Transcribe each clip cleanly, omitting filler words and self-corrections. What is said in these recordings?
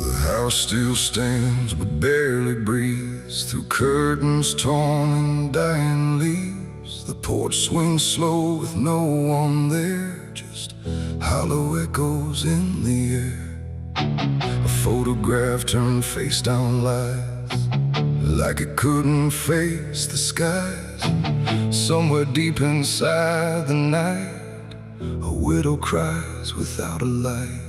The house still stands but barely breathes through curtains torn and dying leaves. The porch swings slow with no one there, just hollow echoes in the air. A photograph turned face down lies, like it couldn't face the skies. Somewhere deep inside the night, a widow cries without a light.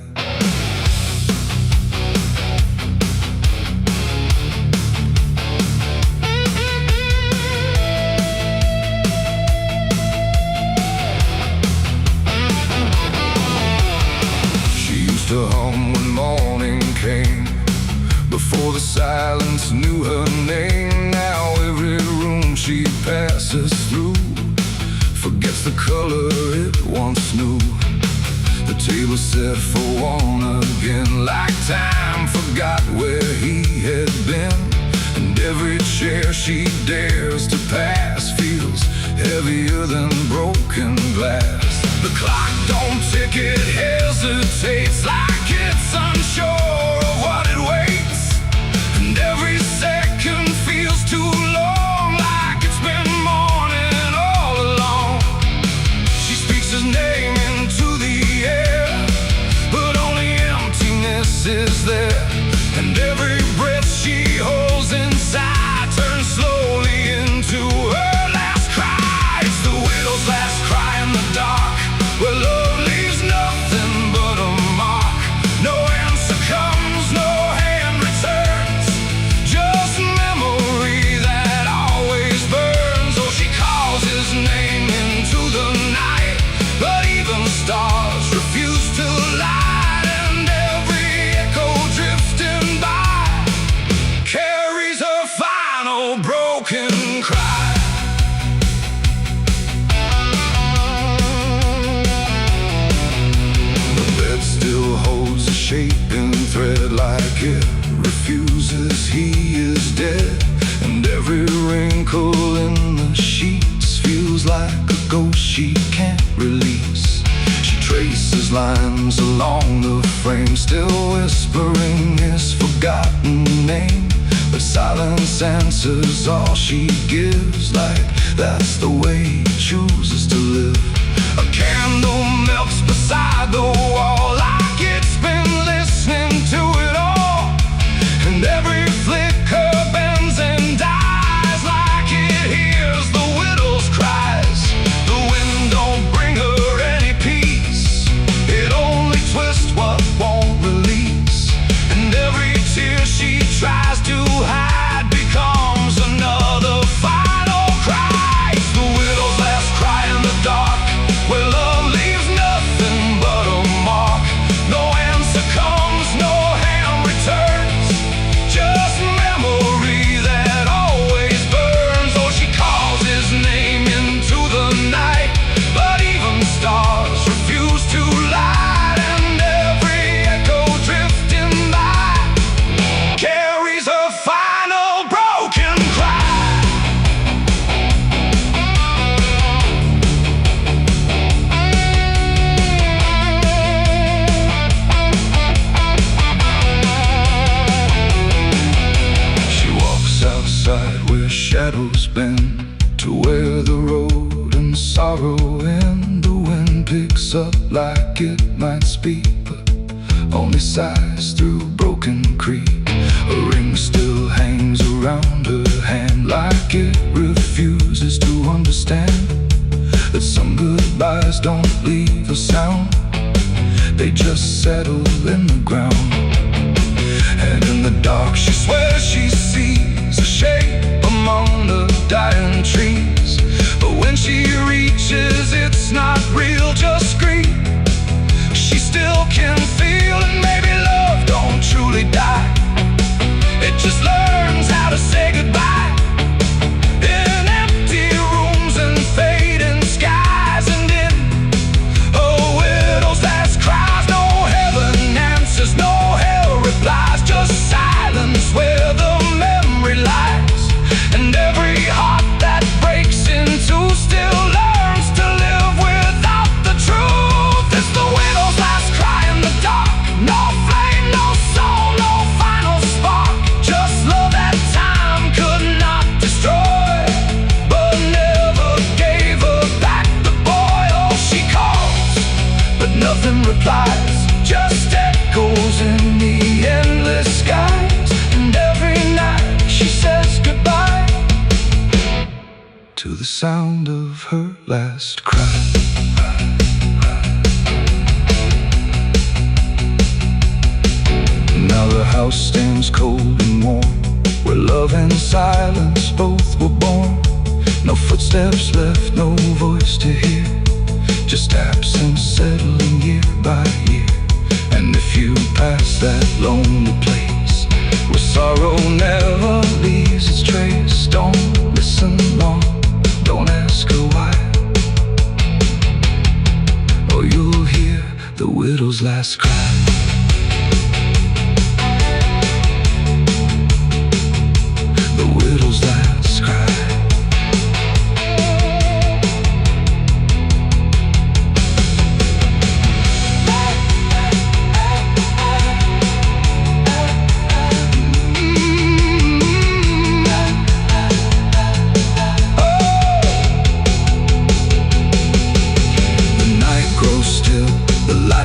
To hum when morning came, before the silence knew her name. Now every room she passes through forgets the color it once knew. The table set for one again, like time forgot where he had been. And every chair she dares to pass feels heavier than broken glass. The clock don't tick, it hesitates, like it's unsure of what it waits. And every second feels too long, like it's been morning all along. She speaks his name into the air, but only emptiness is there. And every breath she holds inside turns slowly into her last cry. It's the widow's last cry in the dark, where love leaves nothing but a mark. No answer comes, no hand returns, just memory that always burns. Oh, she calls his name into the night, but even stars refuse to light. And every echo drifting by carries her final broken cry. Shaping thread, like it refuses he is dead. And every wrinkle in the sheets feels like a ghost she can't release. She traces lines along the frame, still whispering his forgotten name. But silence answers all she gives, like that's the way he chooses to live. A candle melts beside the wall, like it's been listening to it all. And every flicker bends and dies, like it hears the widow's cries. The wind don't bring her any peace, it only twists what won't release. And every tear she tries to hide becomes another final cry. It's the widow's last cry in the dark, where love leaves nothing but a mark. No answer comes, no hand returns, just memory that always burns. Oh, she calls his name into the night, but even stars refuse to light. And every echo drifting by carries her final broken cry. Outside where shadows bend, to where the road and sorrow end. The wind picks up like it might speak, but only sighs through broken creek. A ring still hangs around her hand, like it refuses to understand that some goodbyes don't leave a sound, they just settle in the ground. And in the dark she swears she sees a shape among the dying trees. But when she reaches, it's not real, just grief. She still can feel, and maybe love don't truly die, it just learns how to say goodbye. In empty rooms and fading skies, and in a widow's last cries, no heaven answers, no hell replies, just silence where the memory lies. And every heart that breaks into the sound of her last cry. Now the house stands cold and warm, where love and silence both were born. No footsteps left, no voice to hear, just absence settling year by year. And if you pass that lonely place where sorrow never leaves its trace, don't listen long, don't ask her why, or you'll hear the widow's last cry. The widow's last cry.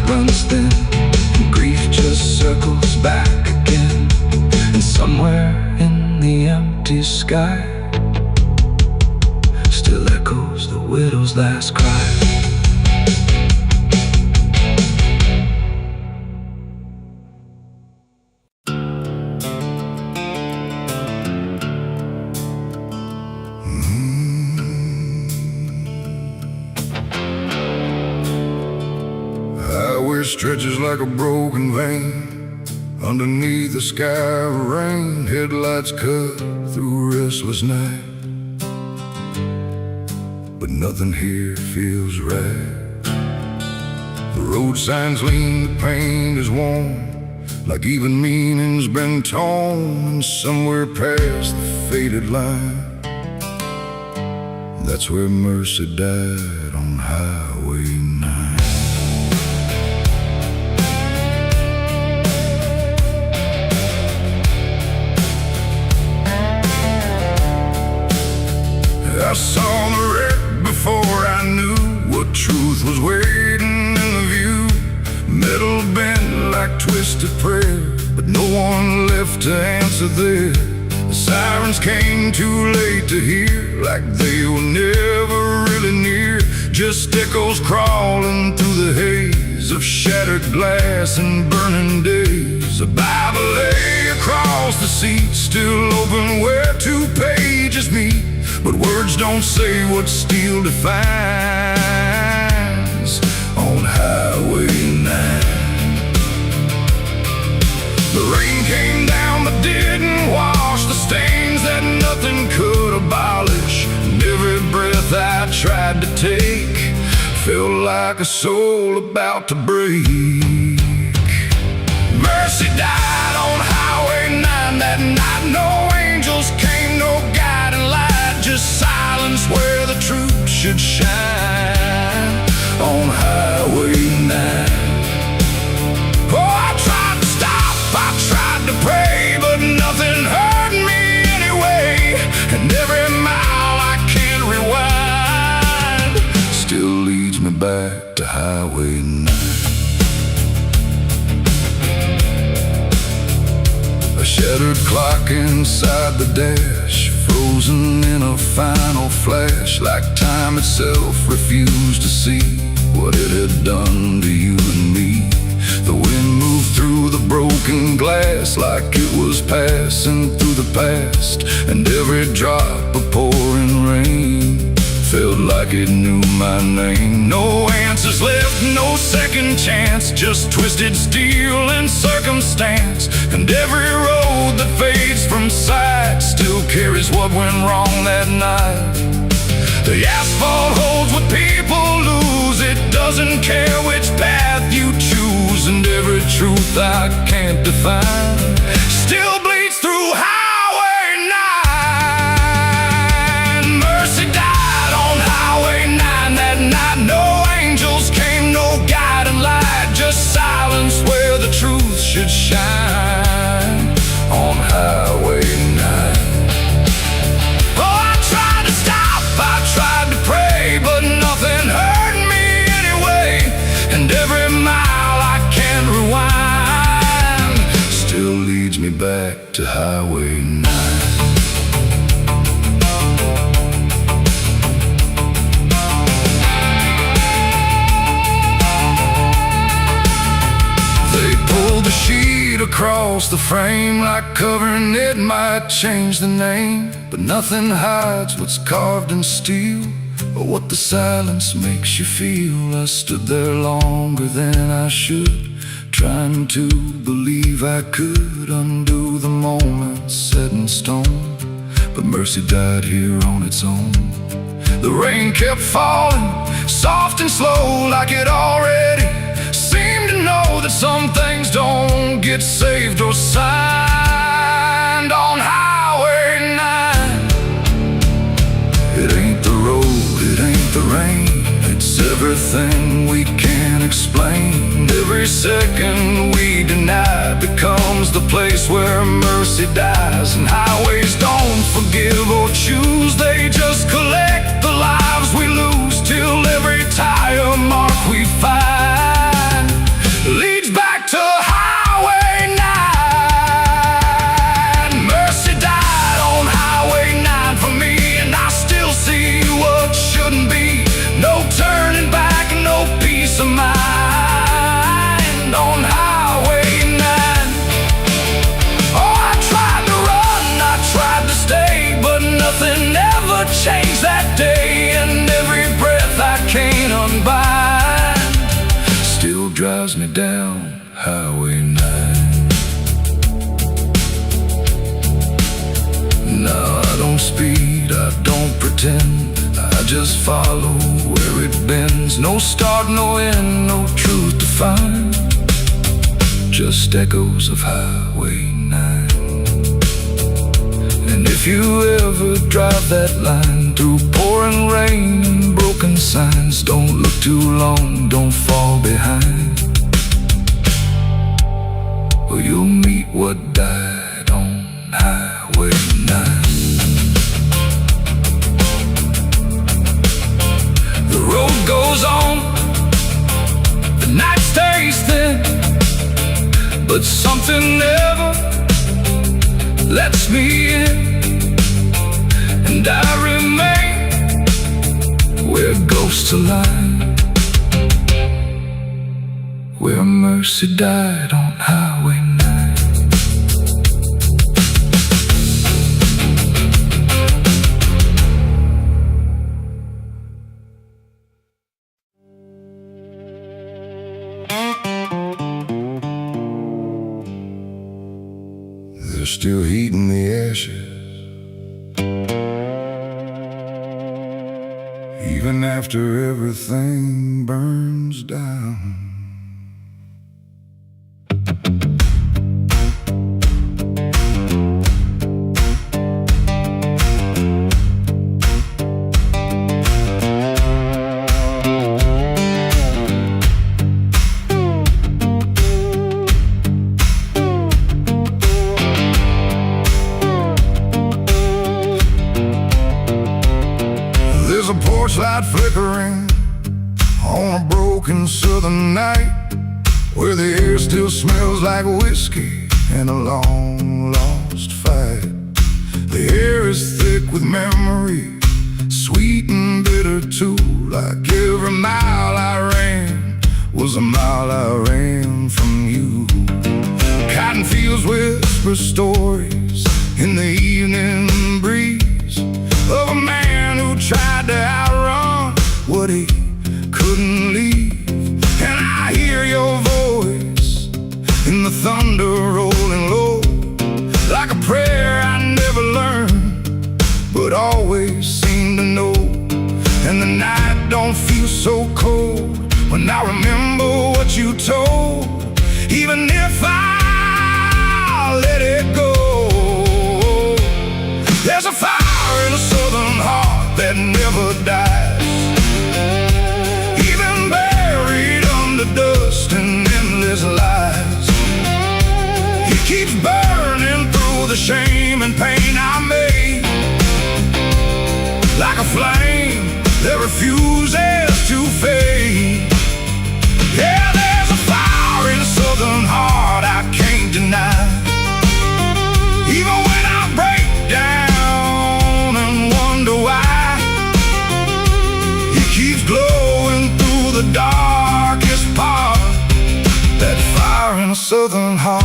Runs thin, and grief just circles back again. And somewhere in the empty sky still echoes the widow's last cry. Stretches like a broken vein underneath the sky of rain. Headlights cut through a restless night, but nothing here feels right. The road signs lean, the paint is worn, like even meaning's been torn. And somewhere past the faded line, that's where mercy died on Highway 9. I saw the wreck before I knew what truth was waiting in the view. Metal bent like twisted prayer, but no one left to answer there. The sirens came too late to hear, like they were never really near. Just echoes crawling through the haze of shattered glass and burning days. A Bible lay across the seat, still open where 2 pages meet. But words don't say what steel defines on Highway 9. The rain came down but didn't wash the stains that nothing could abolish. And every breath I tried to take felt like a soul about to break. Mercy died on Highway 9 that night. No angels came, no guiding light, just silence where the truth should shine on Highway 9. Oh, I tried to stop, I tried to pray, but nothing hurt me anyway. And every mile I can't rewind still leads me back to Highway 9. A shattered clock inside the dash, frozen in a final flash, like time itself refused to see what it had done to you and me. The wind moved through the broken glass like it was passing through the past, and every drop of pouring rain felt like it knew my name. No answers left, no second chance, just twisted steel and circumstance. And every road that fades from sight still carries what went wrong that night. The asphalt holds what people lose, it doesn't care which path you choose. And every truth I can't define still bleeds through Highway 9. Mercy died on Highway 9 that night. No angels came, no guiding light, just silence where the truth should shine on Highway 9. Oh, I tried to stop, I tried to pray, but nothing hurt me anyway. And every mile I can't rewind still leads me back to Highway 9. across the frame, like covering it might change the name. But nothing hides what's carved in steel, or what the silence makes you feel. I stood there longer than I should, trying to believe I could undo the moment set in stone. But mercy died here on its own. The rain kept falling, soft and slow, like it already seemed to know that some things don't get saved or signed on Highway 9. It ain't the road, it ain't the rain, it's everything we can't explain. Every second we deny becomes the place where mercy dies. And highways don't forgive or choose, they just collect the lives we lose, till every tire mark we find leads back to Highway 9. Mercy died on Highway 9 for me, and I still see what shouldn't be. No turning back, no peace of mind on Highway 9. Oh, I tried to run, I tried to stay, but nothing ever changed that day. And every breath I can't unbind still drives me down Highway 9. No, I don't speed, I don't pretend, I just follow where it bends. No start, no end, no truth to find, just echoes of Highway 9. And if you ever drive that line through pouring rain and broken signs, don't look too long, don't fall behind, or you'll meet what died on Highway 9. The road goes on, the night stays thin, but something never lets me in. And I remain where ghosts align, where mercy died on Highway 9. There's still heat in the ashes, even after everything burns down. There's a porch light flickering on a broken southern night, where the air still smells like whiskey and a long lost fight. The air is thick with memory, sweet and bitter too, like every mile I ran was a mile I ran from you. Cotton fields whisper stories in the evening breeze of a man who tried to outrun what he couldn't leave. And I hear your voice in the thunder rolling low, like a prayer I never learned but always seem to know. And the night don't feel so cold when I remember what you told, even if I let it go. There's a fire in a southern heart that never dies, even buried under dust and endless lies. It keeps burning through the shame and pain I made, like a flame that refuses to fade. Yeah, there's a fire in a southern heart I can't deny, even when I break down and wonder why. It keeps glowing through the darkest part, that fire in a southern heart.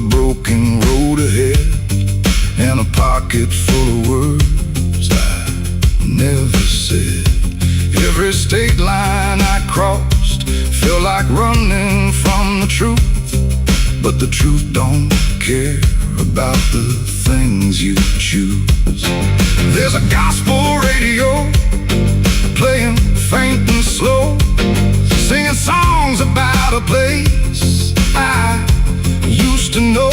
a broken road ahead, and a pocket full of words I never said. Every state line I crossed felt like running from the truth, but the truth don't care about the things you choose. There's a gospel radio playing faint and slow, singing songs about a place I used to know.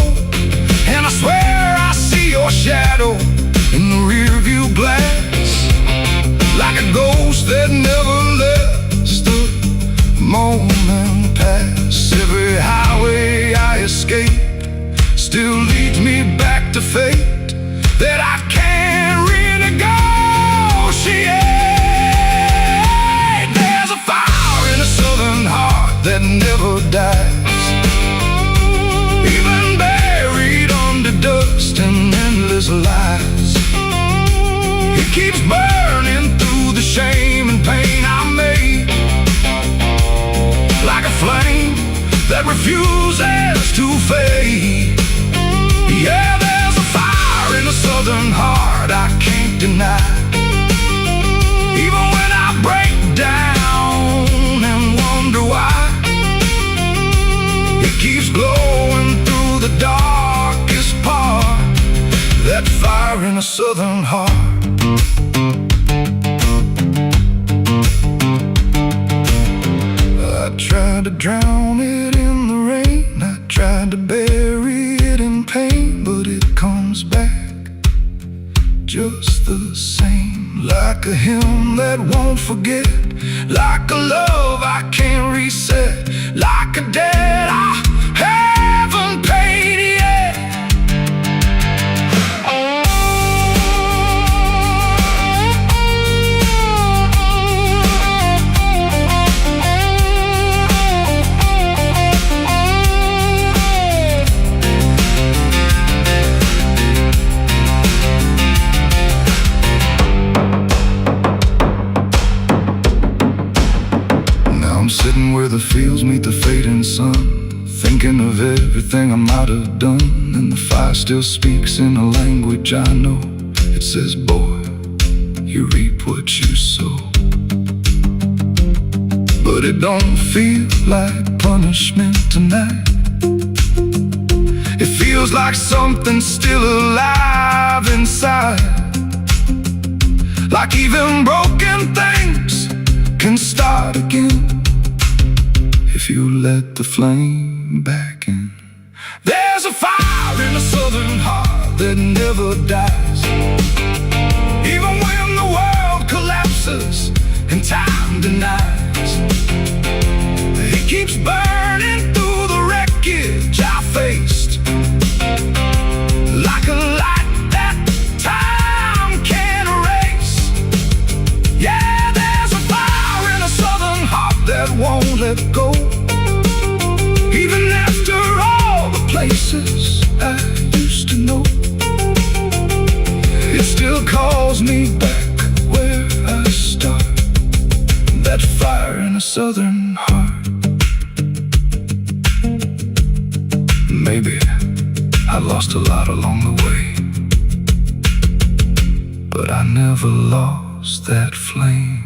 And I swear I see your shadow in the rearview glass, like a ghost that never lets the moment pass. Every highway I escape still leads me back to fate that I can't renegotiate. There's a fire in a southern heart that never dies, even buried under dust and endless lies. It keeps burning through the shame and pain I made, like a flame that refuses to fade. Yeah, there's a fire in the southern heart I can't deny. Even when I break down and wonder why, it keeps glowing through the darkest part. That fire in the southern heart. I tried to drown it in the rain, I tried to bury it in pain, but it comes back just the same. Like a hymn that won't forget, like a love I can't reset, like a debt I haven't paid yet. I'm sitting where the fields meet the fading sun, thinking of everything I might have done, and the fire still speaks in a language I know. It says, boy, you reap what you sow. But it don't feel like punishment tonight. It feels like something still alive inside, like even broken things can start again if you let the flame back in. There's a fire in the southern heart that never dies, even when the world collapses and time denies. It keeps burning through the wreckage I faced, like a light that time can't erase. Yeah, there's a fire in a southern heart that won't let go, even after all the places I used to know. It still calls me back where I start, that fire in a southern heart. Maybe I lost a lot along the way, but I never lost that flame.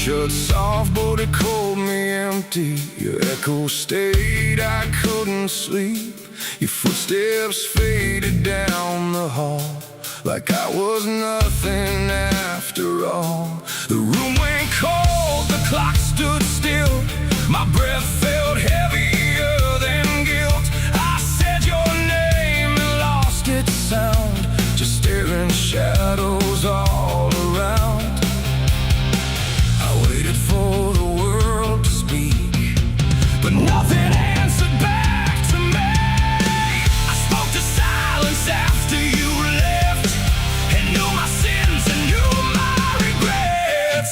Shut soft, but it called me empty. Your echo stayed, I couldn't sleep. Your footsteps faded down the hall, like I was nothing after all. The room went cold, the clock stood still. My breath felt heavier than guilt. I said your name and lost its sound, just staring shadows all around. For the world to speak, but nothing answered back to me. I spoke to silence after you left, and knew my sins and knew my regrets.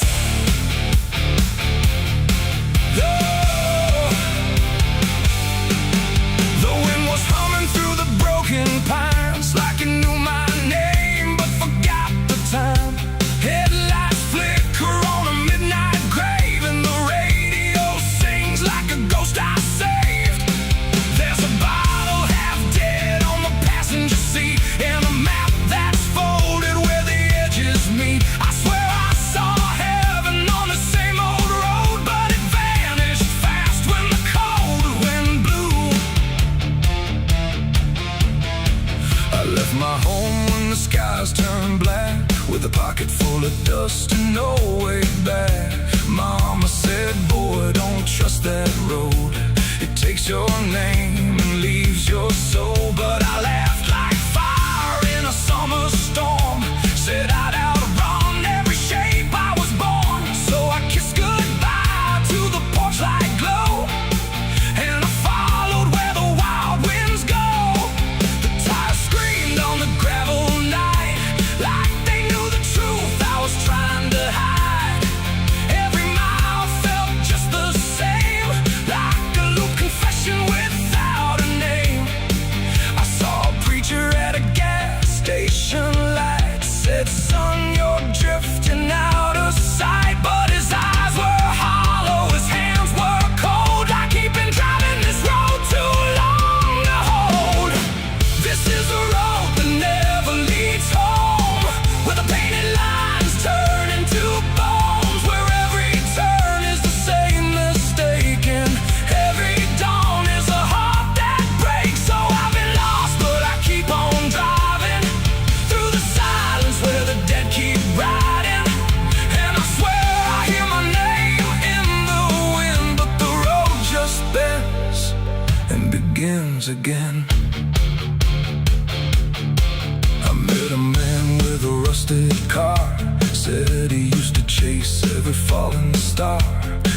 takes your name and leaves your soul. But I laughed like fire in a summer storm, set out to run every shape I was born. So I kissed goodbye to the porch light glow, and I followed where the wild winds go. The tires screamed on the gravel night, like they knew the truth I was trying to hide. Every mile felt just the same, like a loop confession without a name. I saw a preacher at a gas station light, said, "Son, you're drifting out of sight." But his eyes were hollow, his hands were cold, like he'd been driving this road too long to hold. This is a road that never leads home, where the painted lines turn into bones, where every turn is the same mistake, and every dawn is a heart that breaks. So I've been lost, but I keep on driving through the silence where the dead keep riding. And I swear I hear my name in the wind, but the road just bends and begins again. I met a man with a rusted car, said he used to chase every falling star.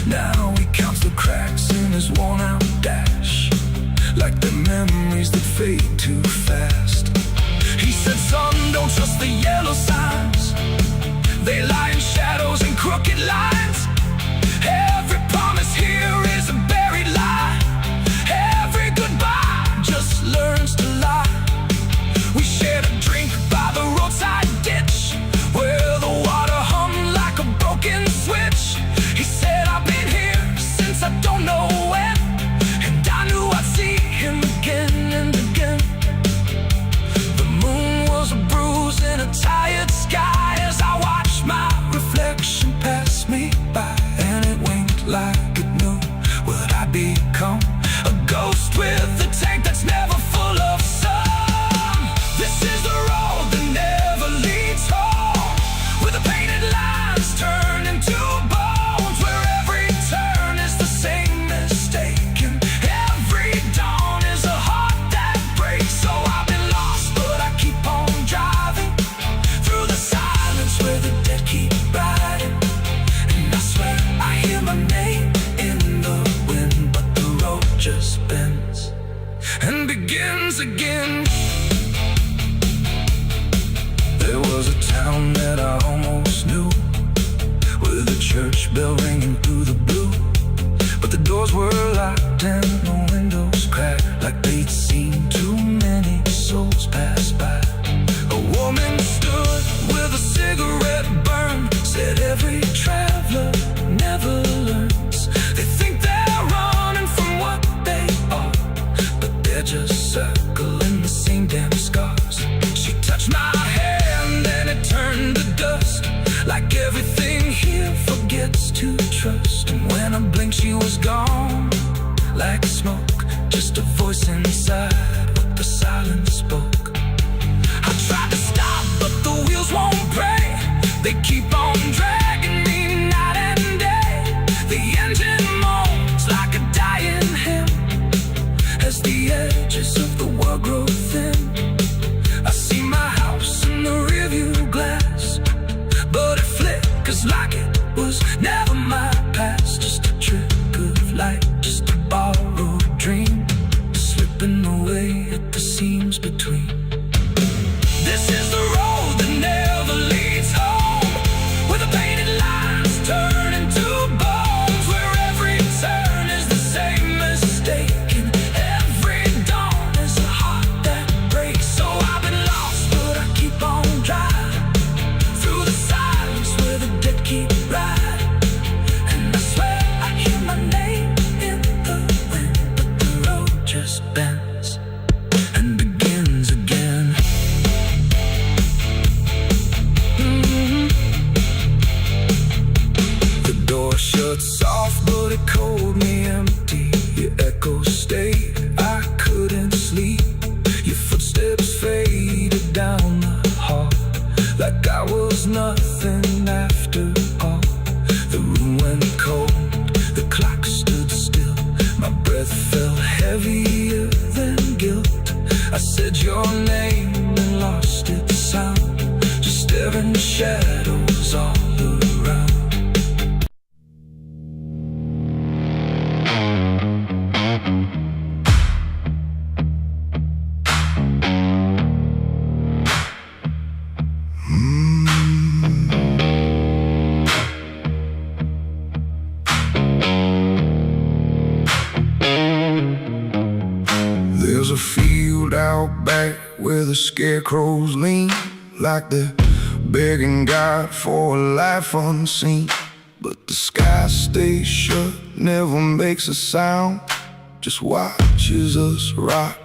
Now he counts the cracks in his worn-out dash, like the memories that fade too fast. He said, "Son, don't trust the yellow signs, they lie in shadows and crooked lines. Every promise here is a buried lie, every goodbye just learns to lie." We shared a drink by the roadside ditch, where the water hummed like a broken switch. He said, "I've been here since I don't know when, and I knew I'd see him again and again." The moon was a bruise in a tired sky as I watched my reflection pass me by, and it winked like it knew what I'd become, a ghost with a tank that's never full of sun. This is the road that never leads home, where the painted lines turn into bones, where every turn is the same mistake, and every dawn is a heart that breaks. So I've been lost, but I keep on driving through the silence where the dead keep riding. And I swear I hear my name in the wind, but the road just bends and begins again. There was a town that I almost knew, with a church bell ringing through the blue, but the doors were locked and the windows cracked, like they'd seen too many souls pass by. A woman stood with a cigarette burn, said, "Every traveler never learns. They think they're running from what they are, but they're just circling the same damn scars." She touched my hand and it turned to dust, like everything here forgets to trust. And when I blinked she was gone, like smoke, just a voice inside what the silence spoke. I tried to stop, but the wheels won't break, they keep on dragging me night and day. The engine moans like a dying hymn, as the edges of the world grow thin. I see my house in the rearview glass, but it flickers like it was never my past. Just a trick of light, just a borrowed dream, slipping away at the seams between. This is the road that never leads home, where the painted lines turn into bones, where every turn is the same mistake, and every dawn is a heart that breaks. So I've been lost, but I keep on driving through the silence where the dead keep riding. And I swear I hear my name in the out back where the scarecrows lean, like they're begging God for a life unseen. But the sky stays shut, never makes a sound, just watches us rock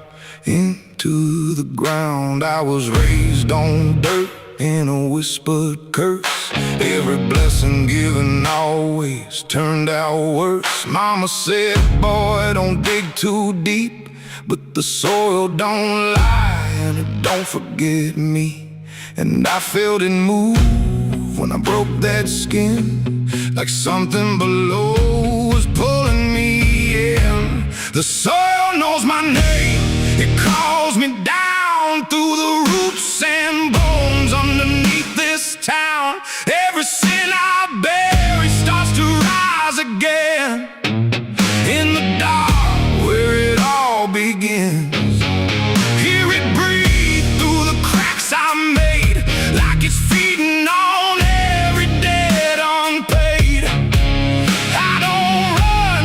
into the ground. I was raised on dirt in a whispered curse. Every blessing given always turned out worse. Mama said, boy, don't dig too deep, but the soil don't lie and it don't forget me. And I felt it move when I broke that skin, like something below was pulling me in. The soil knows my name, it calls me down through the roots and bones underneath this town. Every sin I bury starts to rise again in the dark where it all begins. Hear it breathe through the cracks I made, like it's feeding on every debt unpaid. I don't run,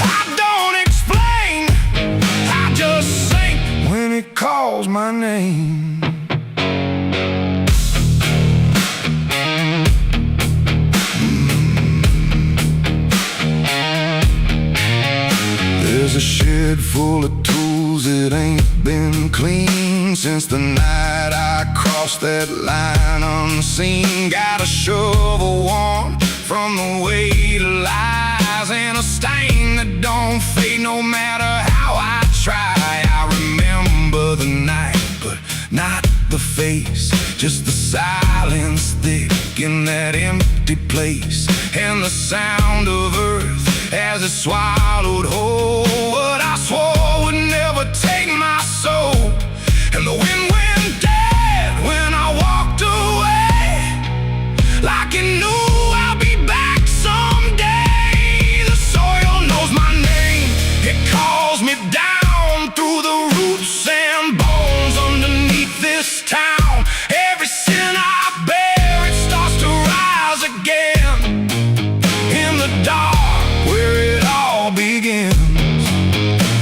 I don't explain, I just sink when it calls my name. There's a shed full of tools that ain't been clean since the night I crossed that line unseen. Got a shovel worn from the weight of lies, and a stain that don't fade no matter how I try. I remember the night, but not the face, just the silence thick in that empty place, and the sound of earth as it swallowed whole what I swore would never take my soul. And the wind went dead when I walked away, like it knew I'll be back someday. The soil knows my name, it calls me down through the roots and bones underneath this town. Every sin I bear, it starts to rise again in the dark where it all begins.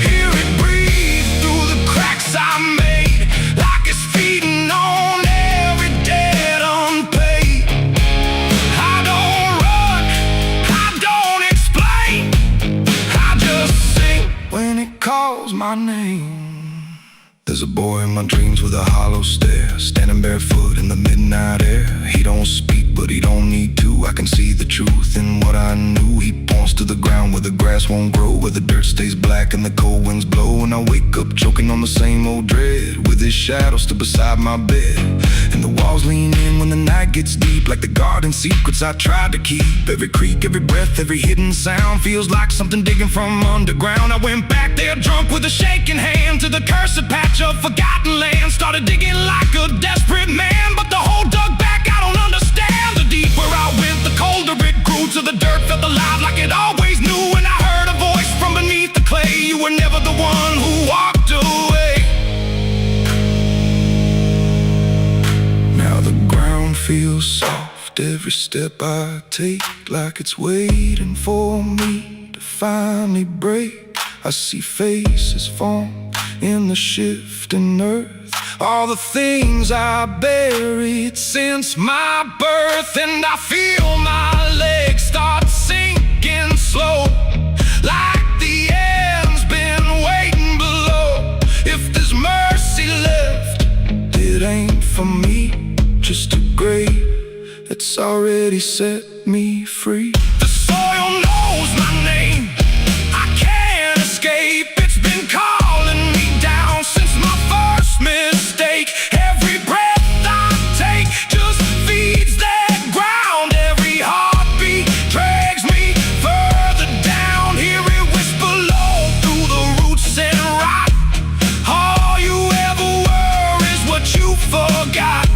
Hear it breathe through the cracks I made, like it's feeding on every debt unpaid. I don't run, I don't explain, I just sing when it calls my name. There's a boy in my dreams with a hollow stare, standing barefoot in the midnight air. He don't speak, but he don't need to. I can see the truth in what I knew. He points to the ground where the grass won't grow, where the dirt stays black and the cold winds blow. And I wake up choking on the same old dread, with his shadow still beside my bed. And the walls lean in when the night gets deep, like the garden secrets I tried to keep. Every creak, every breath, every hidden sound feels like something digging from underground. I went back there drunk with a shaking hand to the cursed patch of forgotten land. Started digging like a desperate man, but the hole dug back, I don't understand. The deeper I went, the colder it grew, till the dirt felt alive like it always knew. And I heard a voice from beneath the clay, you were never the one who walked away. Now the ground feels soft, every step I take, like it's waiting for me to finally break. I see faces form in the shifting earth, all the things I buried since my birth. And I feel my legs start sinking slow, like the end's been waiting below. If there's mercy left, it ain't for me, just a grave that's already set me free. The soil knows my name, I can't escape. It's been calling me down since my first mistake. Every breath I take just feeds that ground. Every heartbeat drags me further down. Hear it whisper low through the roots and rot. All you ever were is what you forgot.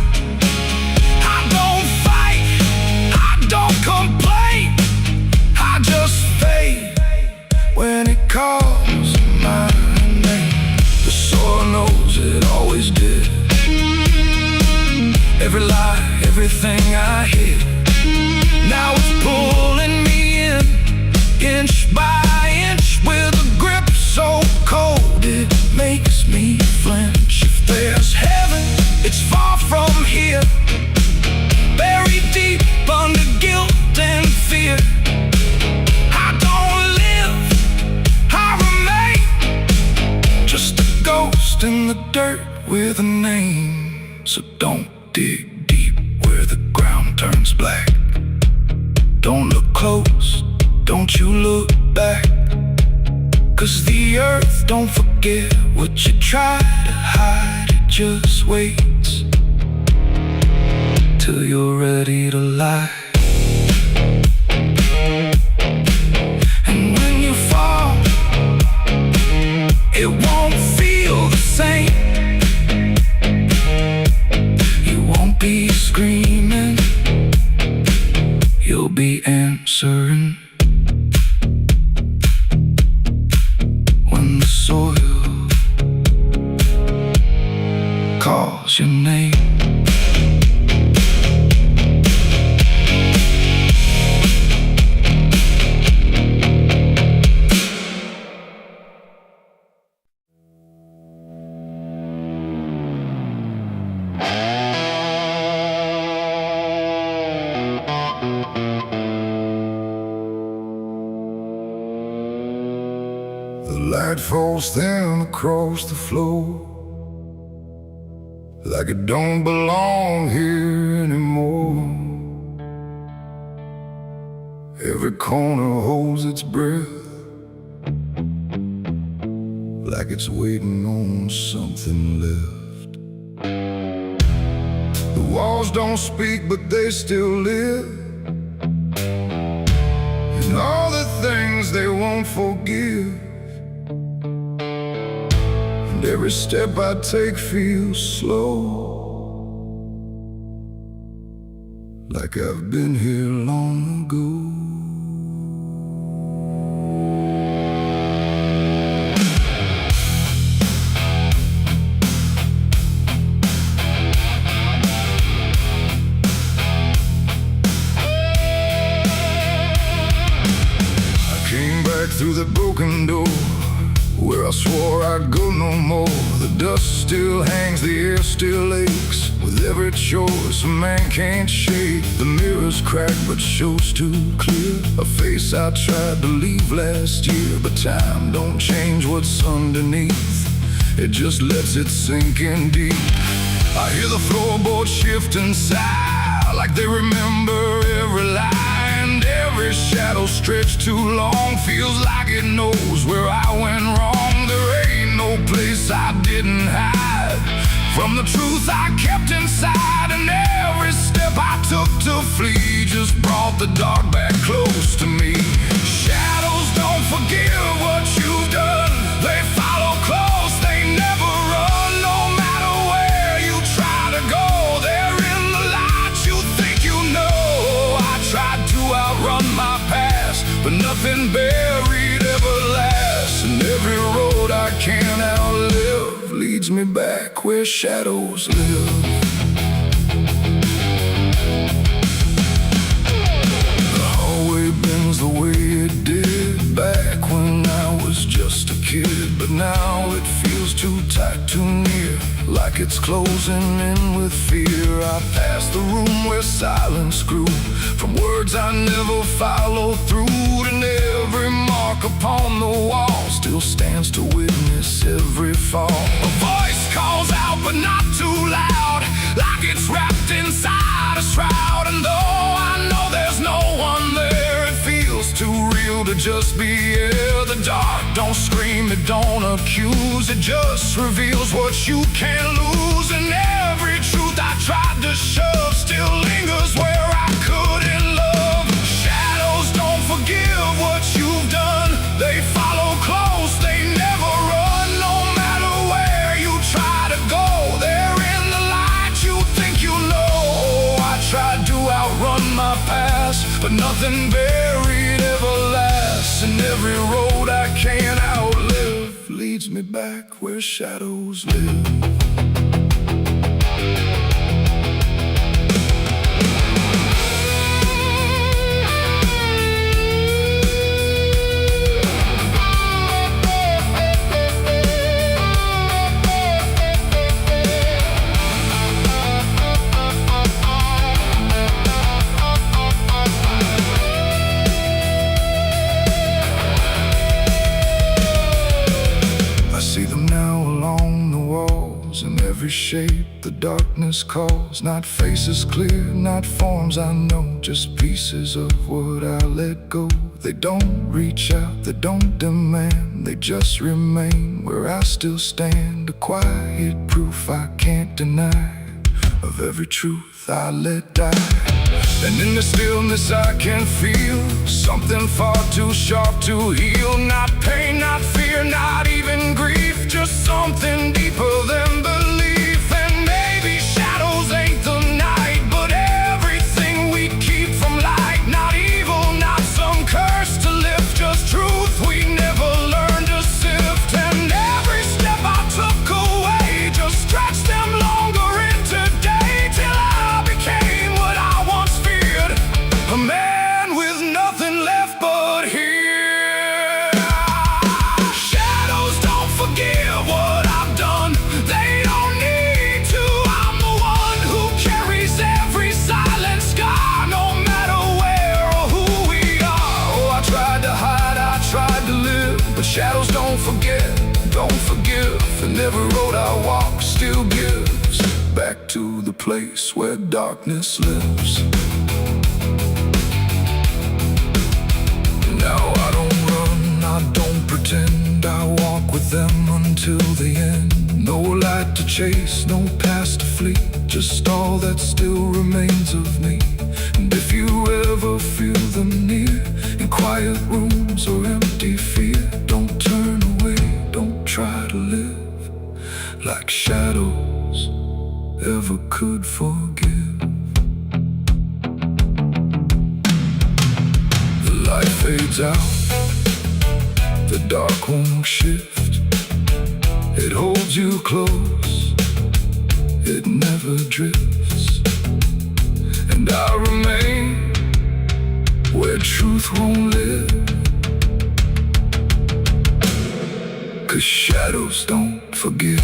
I don't fight, I don't complain, I just fail. dirt with a name. So don't dig deep where the ground turns black. Don't look close, don't you look back. 'Cause the earth don't forget what you try to hide. It just waits till you're ready to lie. And when you fall, it won't feel the same. You won't be screaming, you'll be answering. When the soil calls your name. The light falls thin across the floor, like it don't belong here anymore. Every corner holds its breath, like it's waiting on something left. The walls don't speak, but they still live, and all the things they won't forgive. And every step I take feels slow, like I've been here long ago. I came back through the broken door, where I swore I'd go no more. The dust still hangs, the air still aches. With every choice a man can't shake. The mirror's cracked but shows too clear a face I tried to leave last year. But time don't change what's underneath, it just lets it sink in deep. I hear the floorboards shift and sigh, like they remember every lie. And every shadow stretched too long feels like it knows where I went wrong. There ain't no place I didn't hide from the truth I kept inside. And every step I took to flee just brought the dark back close to me. Shadows don't forgive what you've done, they follow close, they never run. No matter where you try to go, they're in the light you think you know. I tried to outrun my past, but nothing buried ever lasts. And every road I can't outlive leads me back where shadows live. The hallway bends the way it did back when I was just a kid. But now it feels too tight, too near, like it's closing in with fear. I pass the room where silence grew, from words I never followed through. And every mark upon the wall still stands to witness every fall. A voice calls out but not too loud, like it's wrapped inside a shroud. And though I know there's no one there, it feels too real to just be here. The dark don't scream, it don't accuse, it just reveals what you can't lose. And every truth I tried to shove still lingers where I couldn't love. Shadows don't forgive what you've done, they follow close, they never run. No matter where you try to go, they're in the light you think you know. I tried to outrun my past, but nothing buried ever lasts. And every road I can't outlive leads me back where shadows live. See them now along the wall, shape the darkness calls. Not faces clear, not forms I know, just pieces of what I let go. They don't reach out, they don't demand, they just remain where I still stand. A quiet proof I can't deny of every truth I let die. And in the stillness I can feel something far too sharp to heal. Not pain, not fear, not even grief, just something deeper than belief. And maybe shadows ain't the night, but everything we keep from light. Not evil, not some curse to lift, just truth we never learned to sift. And every step I took away just stretched them longer into day, till I became what I once feared, a man with nothing left but here. Shadows don't forgive what I've done, they don't need to. I'm the one who carries every silent scar, no matter where or who we are. Oh, I tried to hide, I tried to live, but shadows don't forget, don't forgive. And every road I walk still gives back to the place where darkness lives. Now I don't run, I don't pretend, I walk with them until the end. No light to chase, no past to flee, just all that still remains of me. And if you ever feel them near, in quiet rooms or empty fear, don't turn away, don't try to live like shadows ever could forgive. The light fades out, the dark won't shift. It holds you close, it never drifts. And I remain where truth won't live, 'cause shadows don't forgive.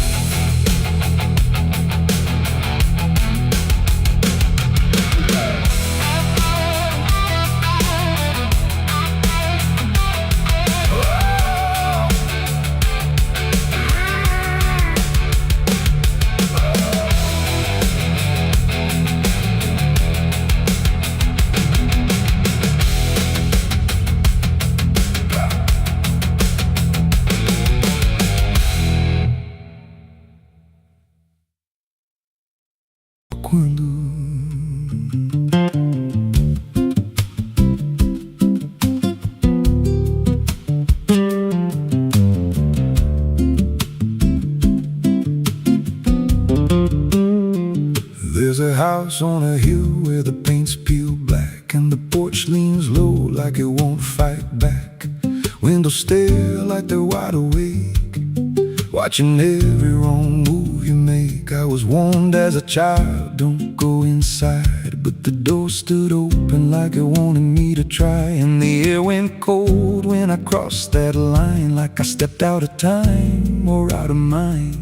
There's a house on a hill where the paint's peeled black, and the porch leans low like it won't fight back. Windows stare like they're wide awake, watching every wrong move you make. I was warned as a child, don't go inside, but the door stood open like it wanted me to try. And the air went cold when I crossed that line, like I stepped out of time or out of mind.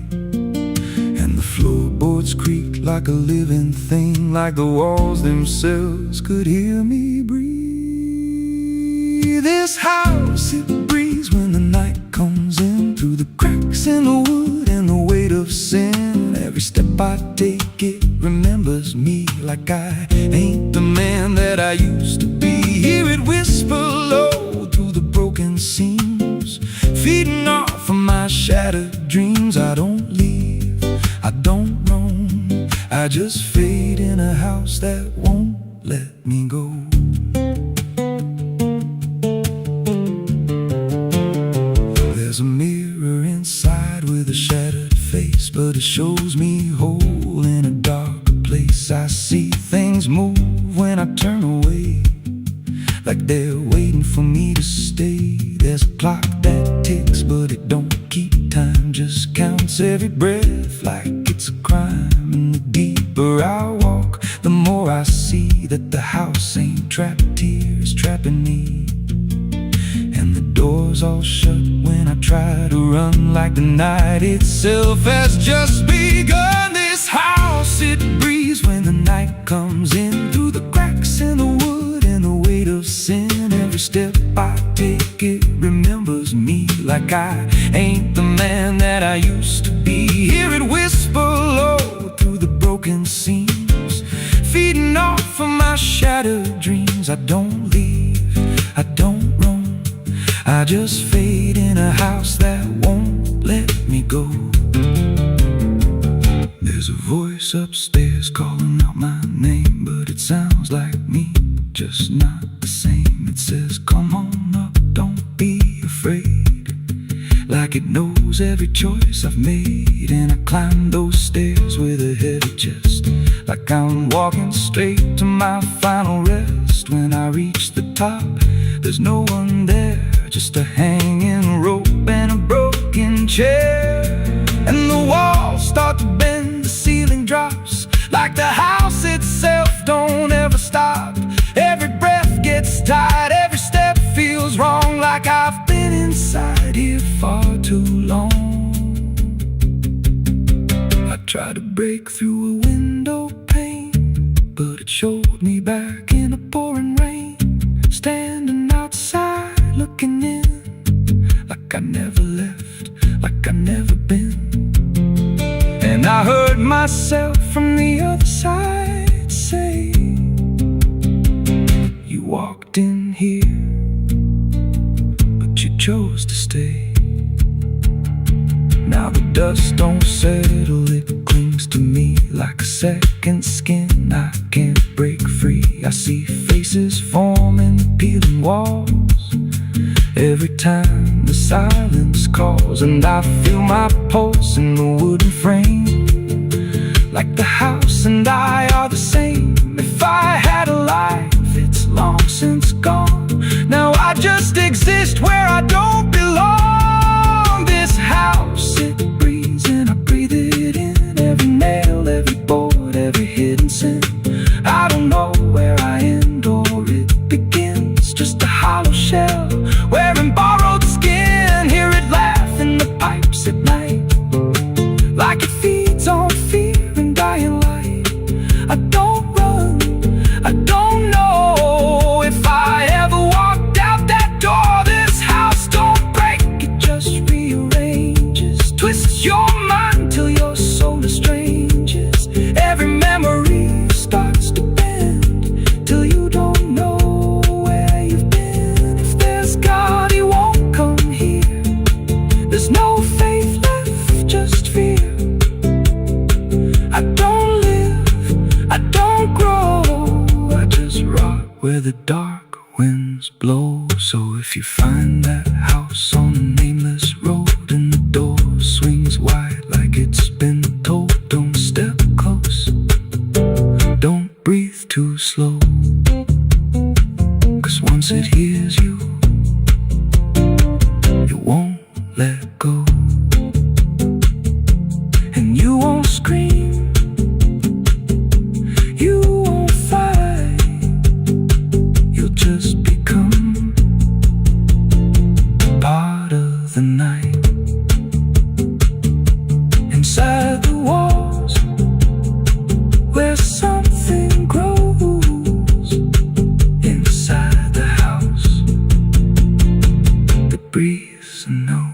And the floorboards creaked like a living thing, like the walls themselves could hear me breathe. This house, it breathes when the night comes in, through the cracks in the wood and the weight of sin. Every step I take, it remembers me, like I ain't the man that I used to be. Hear it whisper low through the broken seams, feeding off of my shattered dreams. I don't leave, I don't roam, I just fade in a house that won't let me go. There's a mirror inside with a shattered face, but it shows me whole in a darker place. I see things move when I turn away, like they're waiting for me to stay. There's a clock that ticks, but it don't keep time, just counts every breath like it's a crime. And the deeper I walk, the more I see that the house ain't trapped here, it's trapping me. And the doors all shut when I try to run, like the night itself has just begun. This house, it breathes when the night comes in, through the cracks in the wood and the weight of sin. Every step I take, it remembers me, like I ain't the man that I used to be. Hear it whisper low broken seams, feeding off of my shattered dreams. I don't leave, I don't roam, I just fade in a house that won't let me go. There's a voice upstairs calling out my name, but it sounds like me, just not the same. It says, come on up, don't be afraid, like it knows every choice I've made. And I climb those stairs with a heavy chest, like I'm walking straight to my final rest. When I reach the top, there's no one there, just a hanging rope and a broken chair. And the walls start to bend, the ceiling drops, like the house itself don't ever stop. Every breath gets tight, every step feels wrong, like I've been inside here far too long. I tried to break through a window pane, but it showed me back in the pouring rain, standing outside looking in, like I never left, like I never been. And I heard myself from the other side say, you walked in here, but you chose to stay. Now the dust don't settle, it clings to me like a second skin. I can't break free. I see faces forming, peeling walls every time the silence calls. And I feel my pulse in the wooden frame, like the house and I are the same. If I had a life, it's long since gone. Now I just exist where I don't belong. This house, it breathes and I breathe it in. Every nail, every board, every hidden sin. I don't know where I end or it begins, just a hollow shell wearing borrowed skin. Hear it laugh in the pipes at night, like it feeds on fear and dying light. I don't run, I don't know if I ever walked out that door. This house don't break, it just rearranges, twists your mind till your soul estranges. Every memory starts to bend till you don't know where you've been. If there's God, he won't come here. There's no faith left, just fear. I don't live, I don't grow, I just rot where the dark winds blow. So if you find that house on a nameless road and the door swings wide like it's been told, don't step close, don't breathe too slow, 'cause once it hears you, it won't let go. And you won't scream, you won't fight, you'll just become part of the night. Inside the walls, where something grows, inside the house that breathes and knows.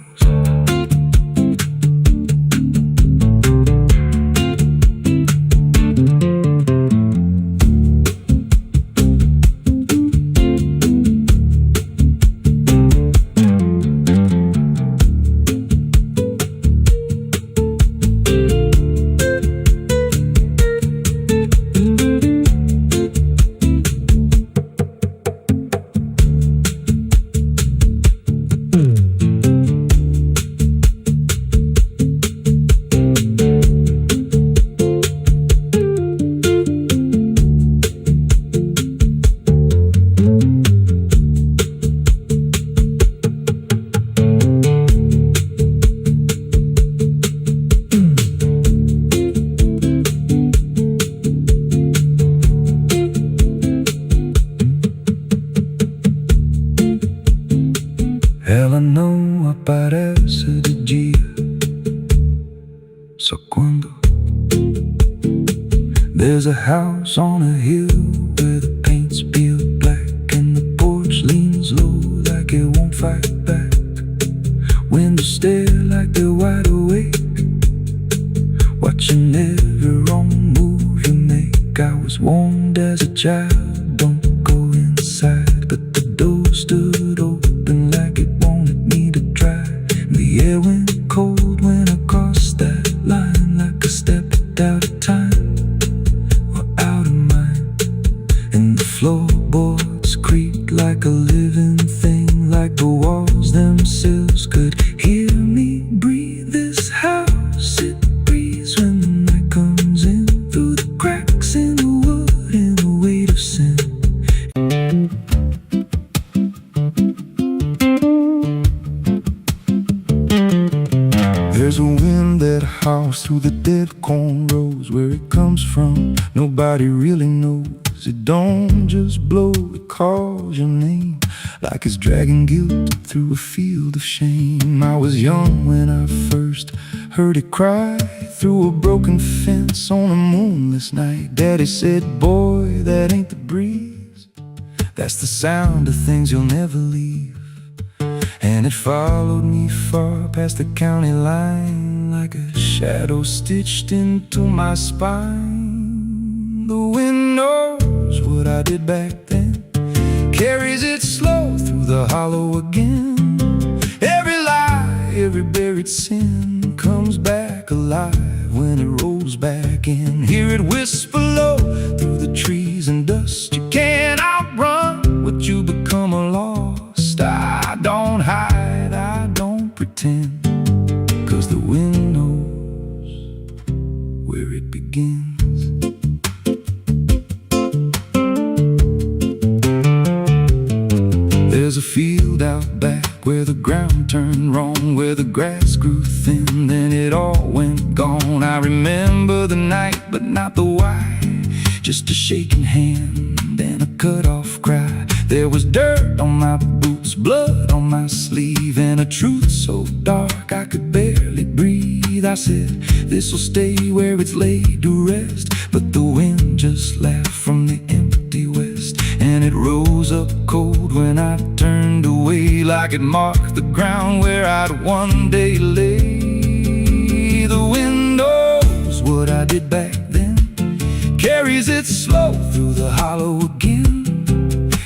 Ela não aparece de dia, só quando. There's a house on a hill where the paint's peeled black and the porch leans low like it won't fight back. Windows stare like they're wide awake, watching every wrong move There's a wind that howls through the dead corn rows. Where it comes from, nobody really knows. It don't just blow, it calls your name, like it's dragging guilt through a field of shame. I was young when I first heard it cry through a broken fence on a moonless night. Daddy said, boy, that ain't the breeze, that's the sound of things you'll never leave. And it followed me far past the county line, like a shadow stitched into my spine. The wind knows what I did back then, carries it slow through the hollow again. Every lie, every buried sin comes back alive when it rolls back in. Hear it whisper low through the trees and dust. You can't outrun what you become lost. I don't hide, I don't pretend, 'cause the wind knows where it begins. There's a field out back where the ground turned wrong, where the grass grew thin, then it all went gone. I remember the night, but not the why, just a shaking hand and a cut-off cry. There was dirt on my boots, blood on my sleeve, and a truth so dark I could barely breathe. I said, this'll stay where it's laid to rest, but the wind just laughed from the empty west, and it rose up cold when I turned away, like it marked the ground where I'd one day lay. The wind knows what I did back then, carries it slow through the hollow again.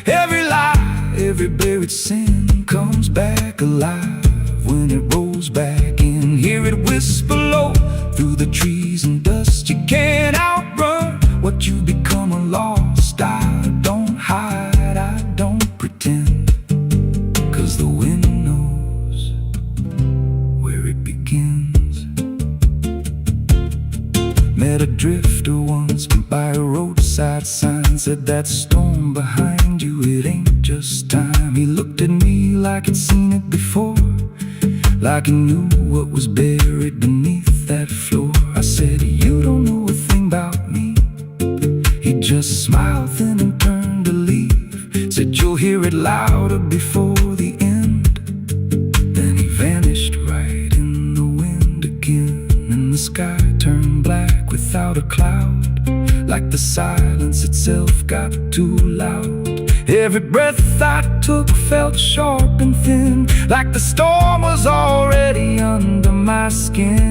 Every lie, every buried sin comes back alive when it rolls back in. Hear it whisper low through the trees and dust. You can't outrun what you become lost. I don't hide, I don't pretend, 'cause the wind knows where it begins. Met a drifter once by a roadside sign, said that storm behind you, it ain't just time. He looked at me like he'd seen it before, like he knew what was buried beneath that floor. I said, you don't know a thing about me. He just smiled thin and turned to leave, said, you'll hear it louder before the end. Then he vanished right in the wind again, and the sky turned black without a cloud, like the silence itself got too loud. Every breath I took felt sharp and thin, like the storm was already under my skin.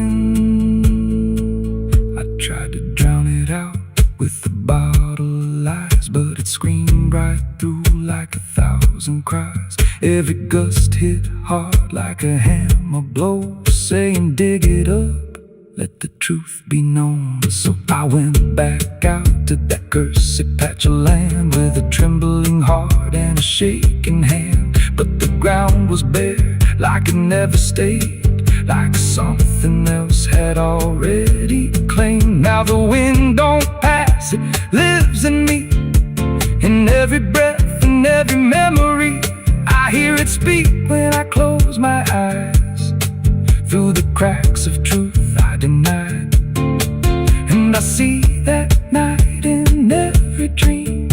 I tried to drown it out with a bottle of lies, but it screamed right through like 1,000 cries. Every gust hit hard like a hammer blow, saying dig it up, let the truth be known. So I went back out to that cursed patch of land with a trembling heart and a shaking hand. But the ground was bare, like it never stayed, like something else had already claimed. Now the wind don't pass, it lives in me, in every breath and every memory. I hear it speak when I close my eyes, through the cracks of truth I denied. And I see that night in every dream,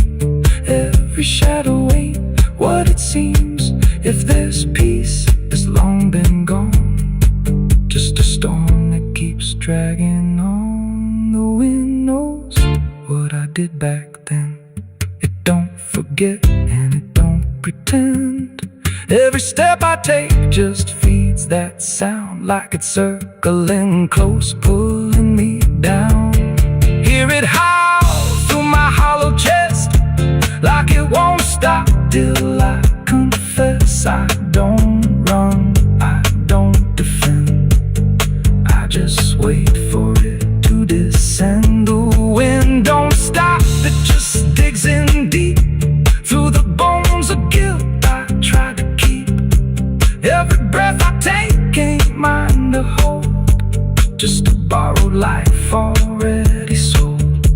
every shadow ain't what it seems. If there's peace, it's long been gone, just a storm that keeps dragging on. The wind knows what I did back then. It don't forget and it don't pretend. Every step I take just feeds that sound, like it's circling close, pulling me down. Hear it howl through my hollow chest, like it won't stop till I confess. I don't run, I don't defend, I just wait for it to descend. The wind don't stop, it just digs in deep, through the bones of guilt I try to keep. Every breath I take ain't mine to hold, just a borrowed life already sold.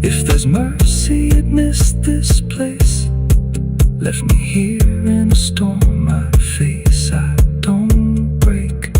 If there's mercy, it missed this place, left me here in a storm I face. I don't break,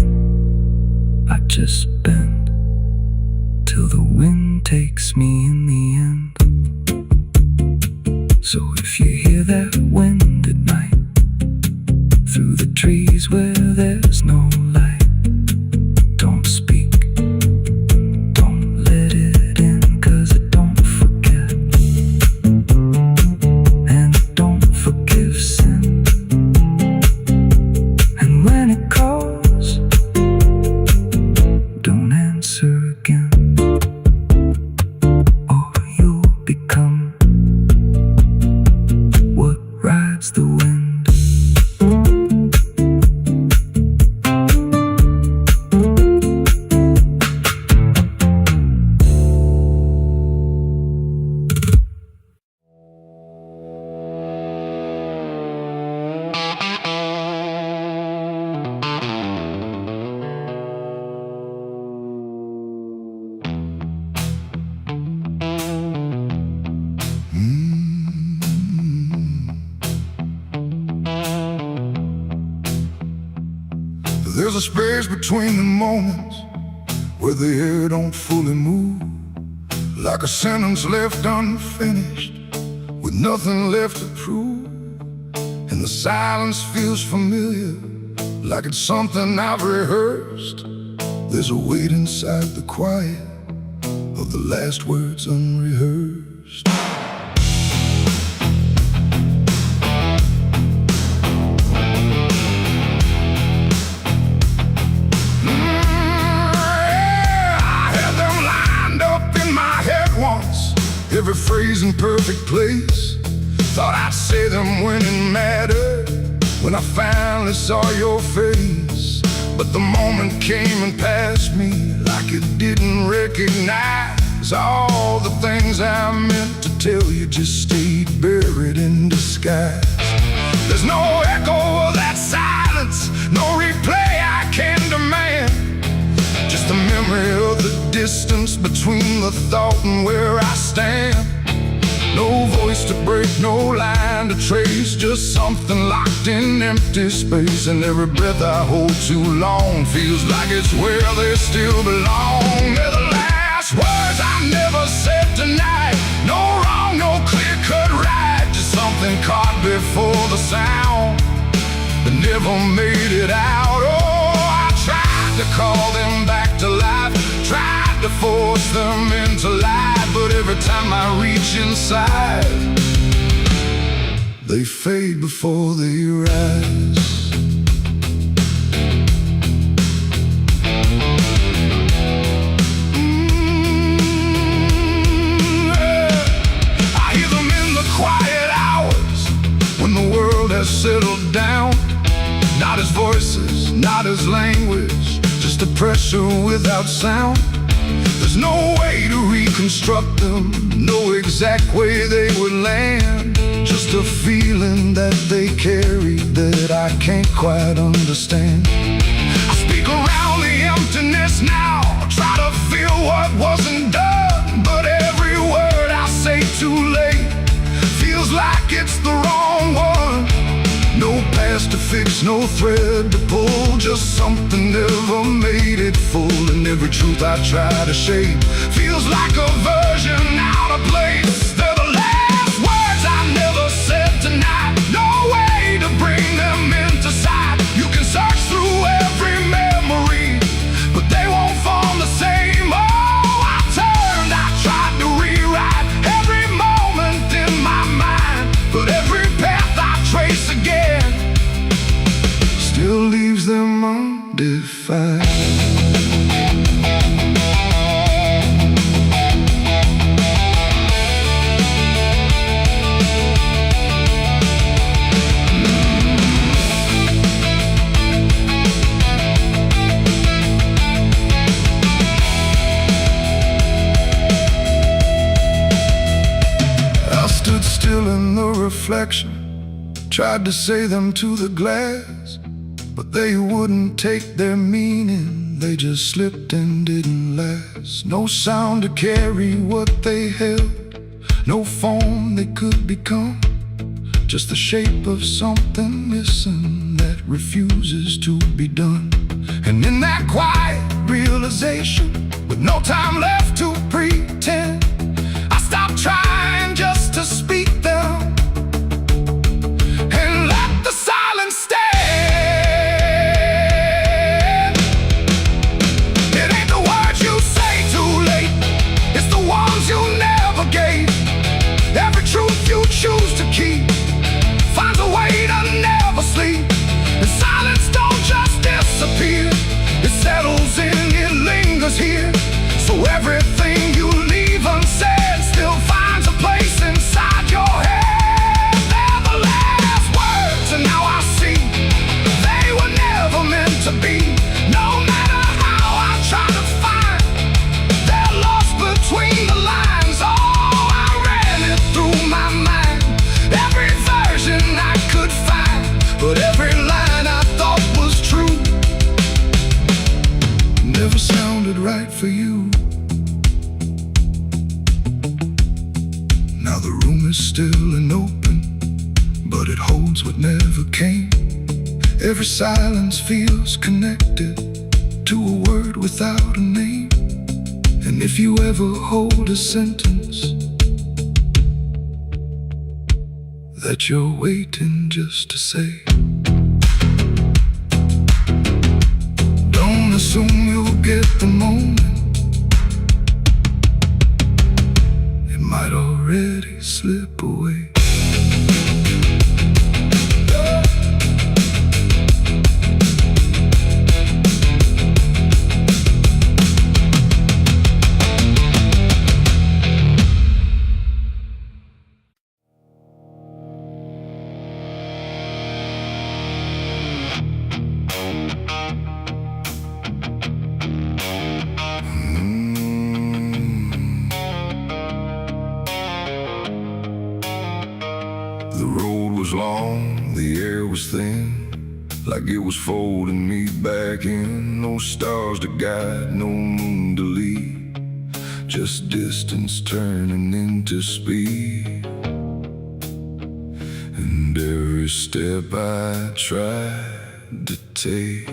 There's a space between the moments where the air don't fully move, like a sentence left unfinished with nothing left to prove. And the silence feels familiar, like it's something I've rehearsed. There's a weight inside the quiet of the last words unrehearsed. Every phrase in perfect place. Thought I'd say them when it mattered, when I finally saw your face. But the moment came and passed me like it didn't recognize all the things I meant to tell you just stayed buried in disguise. There's no echo of that silence, no replay I can demand, just the memory of the distance between the thought and where I stand. No voice to break, no line to trace, just something locked in empty space. And every breath I hold too long feels like it's where they still belong. They're the last words I never said tonight. No wrong, no clear-cut right, just something caught before the sound that never made it out. Oh, I tried to call them back to life, tried to force them into life, but every time I reach inside, they fade before they rise. I hear them in the quiet hours when the world has settled down. Not as voices, not as language, just a pressure without sound. There's no way to reconstruct them, no exact way they would land, just a feeling that they carry that I can't quite understand. I speak around the emptiness now, try to feel what wasn't done, but every word I say too late feels like it's the wrong one. No past to fix, no thread to pull, just something never made it full. And every truth I try to shape feels like a version out of place. They're the last words I never said tonight, no way to bring them into sight. You can search through every memory, but they won't form the same. Oh, I turned, I tried to rewrite every moment in my mind, but every path I trace again still leaves them undefined. I stood still in the reflection, tried to say them to the glass, but they wouldn't take their meaning, they just slipped and didn't last. No sound to carry what they held, no form they could become, just the shape of something missing that refuses to be done. And in that quiet realization, with no time left to pretend, I stopped trying just to speak them and let the silence stand. Choose to keep finds a way to never sleep. And silence don't just disappear, it settles in, it lingers here. So everything you leave unsaid still finds a place inside your head. They're the last words, and now I see they were never meant to be. No matter how I try to find, they're lost between the lines. Oh, I ran it through my mind, every version I could find, but every line I thought was true never sounded right for you. Now the room is still and open, but it holds what never came. Every silence feels connected to a word without a name. And if you ever hold a sentence that you're waiting just to say, don't assume you'll get the moment. It might already slip away. The road was long, the air was thin, like it was folding me back in. No stars to guide, no moon to lead, just distance turning into speed. And every step I tried to take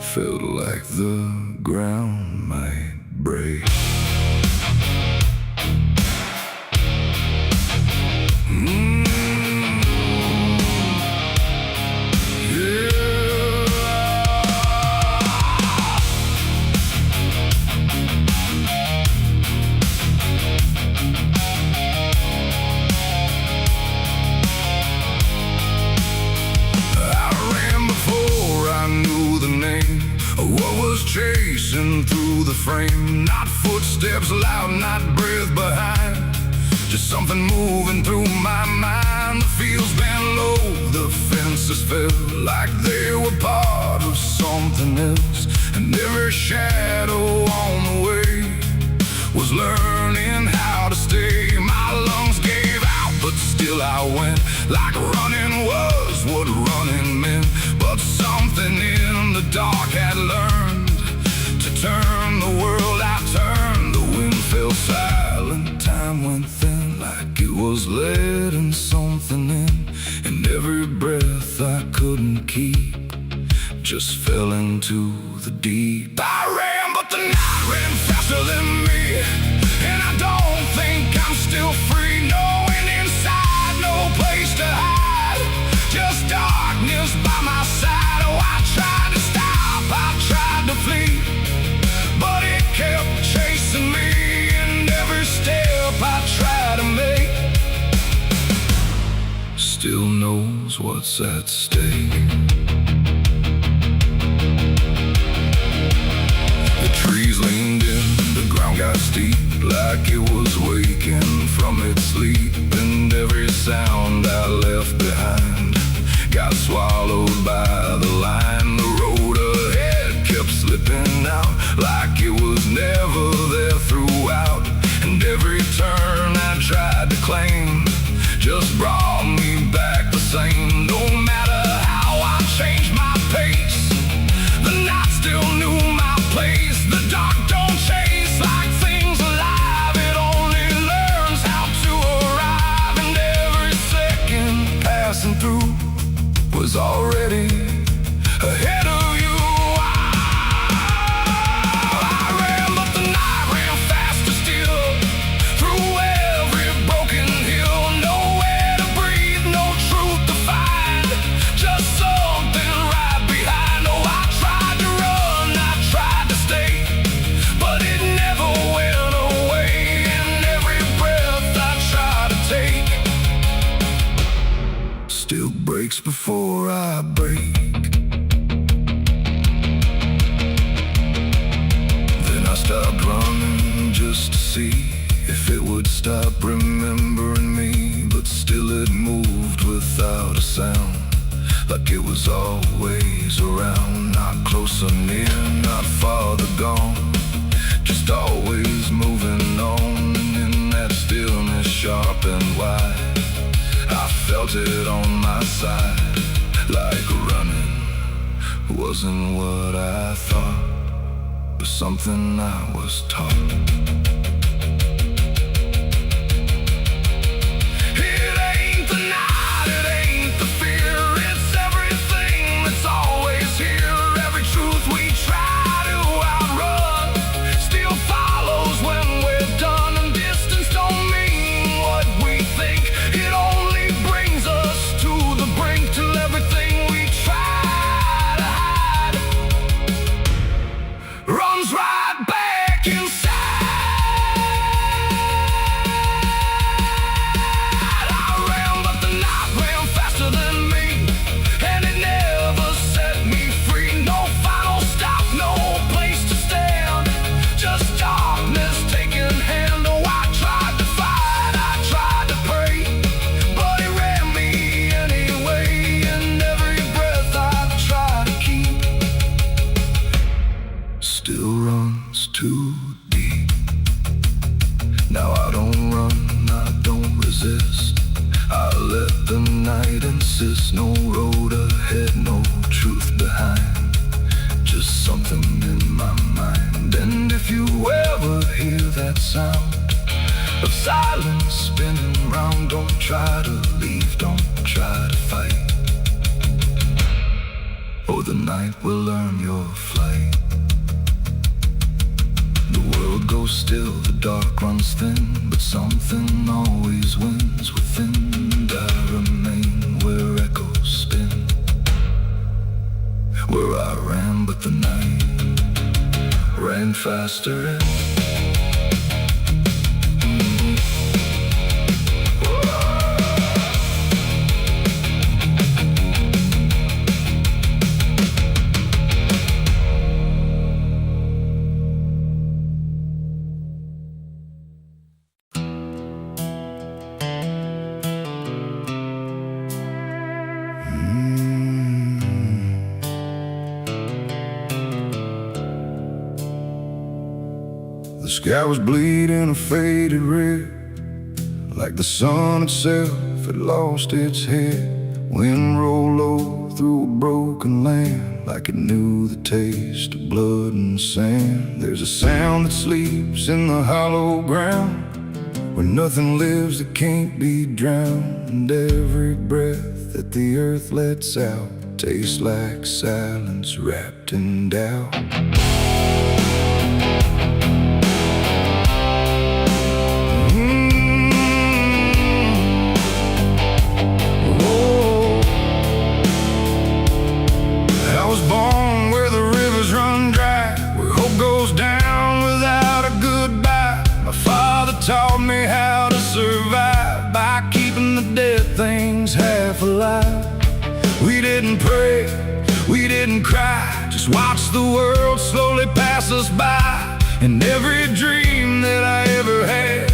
felt like the ground might break. Chasing through the frame, not footsteps loud, not breath behind, just something moving through my mind. The fields bent low, the fences felt like they were part of something else, and every shadow on the way was learning how to stay. My lungs gave out, but still I went, like running was what running meant. But something in the dark had learned to turn the world. I turned, the wind fell silent, time went thin, like it was letting something in. And every breath I couldn't keep just fell into the deep. I ran, but the night ran faster than me, and I don't think I'm still free. Knowing inside, no place to hide, just darkness by my side. Oh, I tried to stop, I tried to flee, but it kept chasing me. And every step I try to make still knows what's at stake. The trees leaned in, the ground got steep, like it was waking from its sleep. And every sound I left behind got swallowed by the line. The road ahead kept slipping out, like it was never there throughout. And every turn I tried to claim just brought me back the same. No matter how I changed my pace, the night still knew my place. The dark don't chase like things alive, it only learns how to arrive. And every second passing through was already ahead of you. I ran, but the night ran faster still, through every broken hill. Nowhere to breathe, no truth to find, just something right behind. Oh, I tried to run, I tried to stay, but it never went away. And every breath I tried to take still breaks before I break. Then I stopped running just to see if it would stop remembering me. But still it moved without a sound, like it was always around. Not close or near, not farther gone, just always moving on. And in that stillness sharp and wide, I felt it on my side, like running wasn't what I thought, but something I was taught. It ain't the night, it ain't the fear, night insists, no road ahead, no truth behind, just something in my mind. And if you ever hear that sound of silence spinning round, don't try to leave, don't try to fight, or the night will learn your flight. The world goes still, the dark runs thin, but something always wins within. And I remain where echoes spin, where I ran, but the night ran faster in. The sky was bleeding a faded red, like the sun itself had lost its head. Wind rolled low through a broken land, like it knew the taste of blood and sand. There's a sound that sleeps in the hollow ground, where nothing lives that can't be drowned. And every breath that the earth lets out tastes like silence wrapped in doubt. Taught me how to survive by keeping the dead things half alive. We didn't pray, we didn't cry, just watched the world slowly pass us by. And every dream that I ever had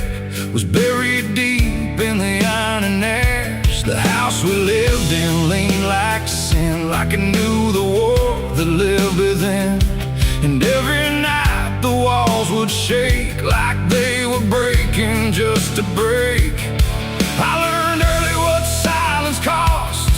was buried deep in the iron and ash. The house we lived in leaned like sin, like it knew the war that lived within. And every night the walls would shake like they were breaking just to break. I learned early what silence cost,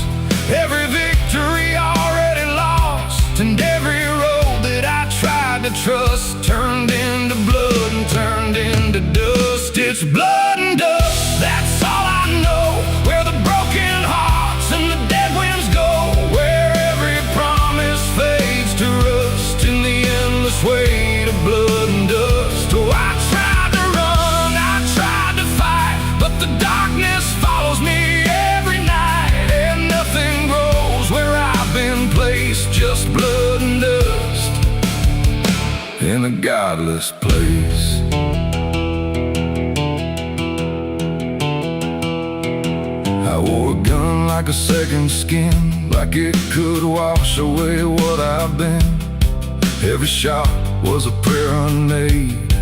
every victory already lost. And every road that I tried to trust turned into blood and turned into dust. It's blood and dust, that's all I know. Where the broken hearts and the dead winds go, where every promise fades to rust in the endless weight of blood and dust. Oh, I tried to run, I tried to fight, but the darkness follows me every night. And nothing grows where I've been placed, just blood and dust in a godless place. I wore a gun like a second skin, like it could wash away what I've been. Every shot was a prayer unmade,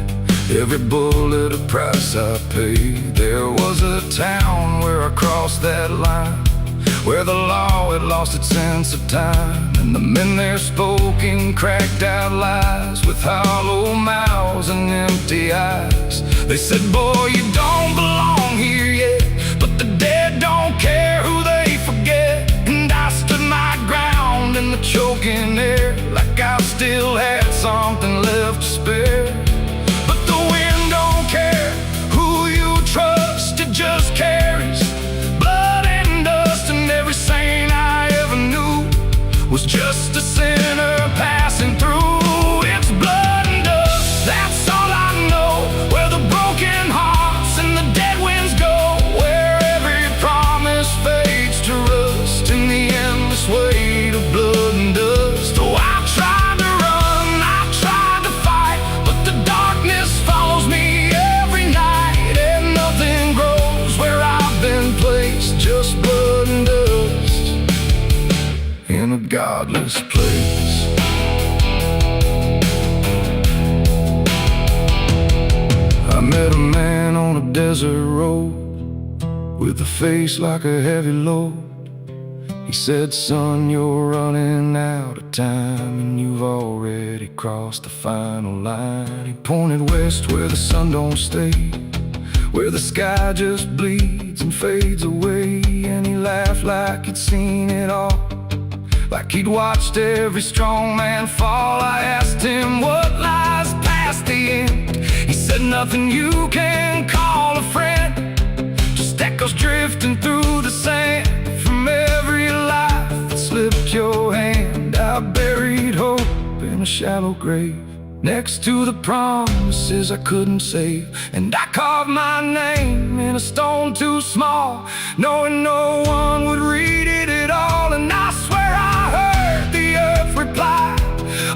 every bullet a price I paid. There was a town where I crossed that line, where the law had lost its sense of time. And the men there spoke in cracked out lies, with hollow mouths and empty eyes. They said, boy, you don't belong here yet, but the dead don't care who they forget. And I stood my ground in the choking air, like I still had something left to spare. But the wind don't care who you trust, it just carries blood and dust. And every saint I ever knew was just a sinner passing through. It's blood and dust, that's all I know. Where the broken hearts and the dead winds go, where every promise fades to rust in the endless weight of blood and dust. Oh, I tried to run, I tried to fight, but the darkness follows me every night. And nothing grows where I've been placed, just blood and dust in a godless place. I met a man on a desert road, with a face like a heavy load. He said, son, you're running out of time, and you've already crossed the final line. He pointed west where the sun don't stay, where the sky just bleeds and fades away. And he laughed like he'd seen it all, like he'd watched every strong man fall. I asked him what lies past the end. He said nothing you can call a friend, just echoes drifting through the sand from every life that slipped your hand. I buried hope in a shallow grave next to the promises I couldn't save, and I carved my name in a stone too small, knowing no one would read it at all. And I swear I heard the earth reply,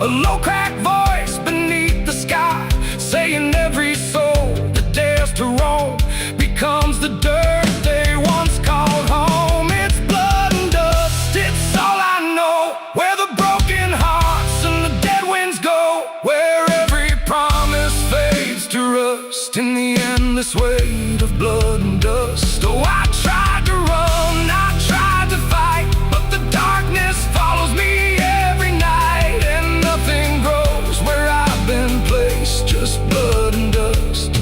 a low cracked voice beneath the sky, saying every soul that dares to roam becomes the dirt they once called home. It's blood and dust, it's all I know, where the broken hearts and the dead winds go, where every promise fades to rust in the endless weight of blood and dust. Oh, I tried to run, I tried to fight, but the darkness follows me every night, and nothing grows where I've been placed, just blood and dust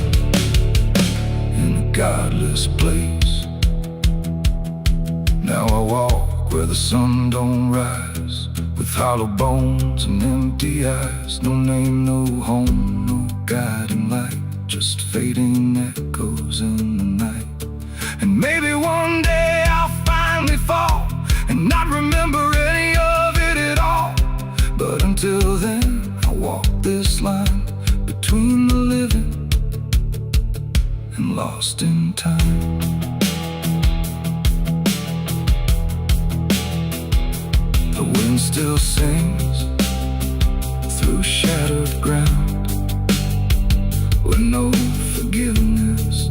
in a godless place. Now I walk where the sun don't rise, with hollow bones and empty eyes. No name, no home, no guiding light, just fading echoes in the night. And maybe one day I'll finally fall and not remember any of it at all. But until then, I walk this line between the living and lost in time. The wind still sings through shattered ground, where no forgiveness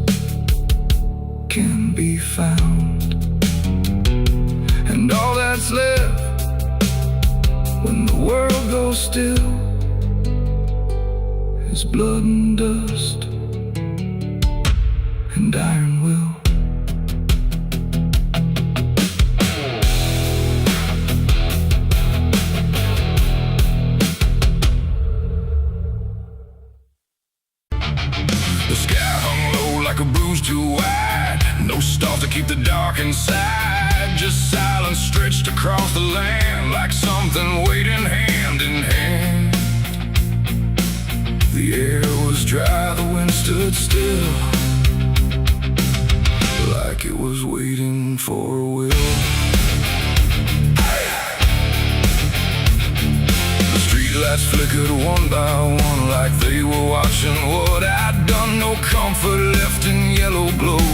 can be found. And all that's left when the world goes still is blood and dust and iron will. The sky hung low like a bruise too wide, no stars to keep the dark inside, just silence stretched across the land like something waiting hand in hand. The air was dry, the wind stood still, like it was waiting for a will. The streetlights flickered one by one, like they were watching what I'd done. No comfort left in yellow glow,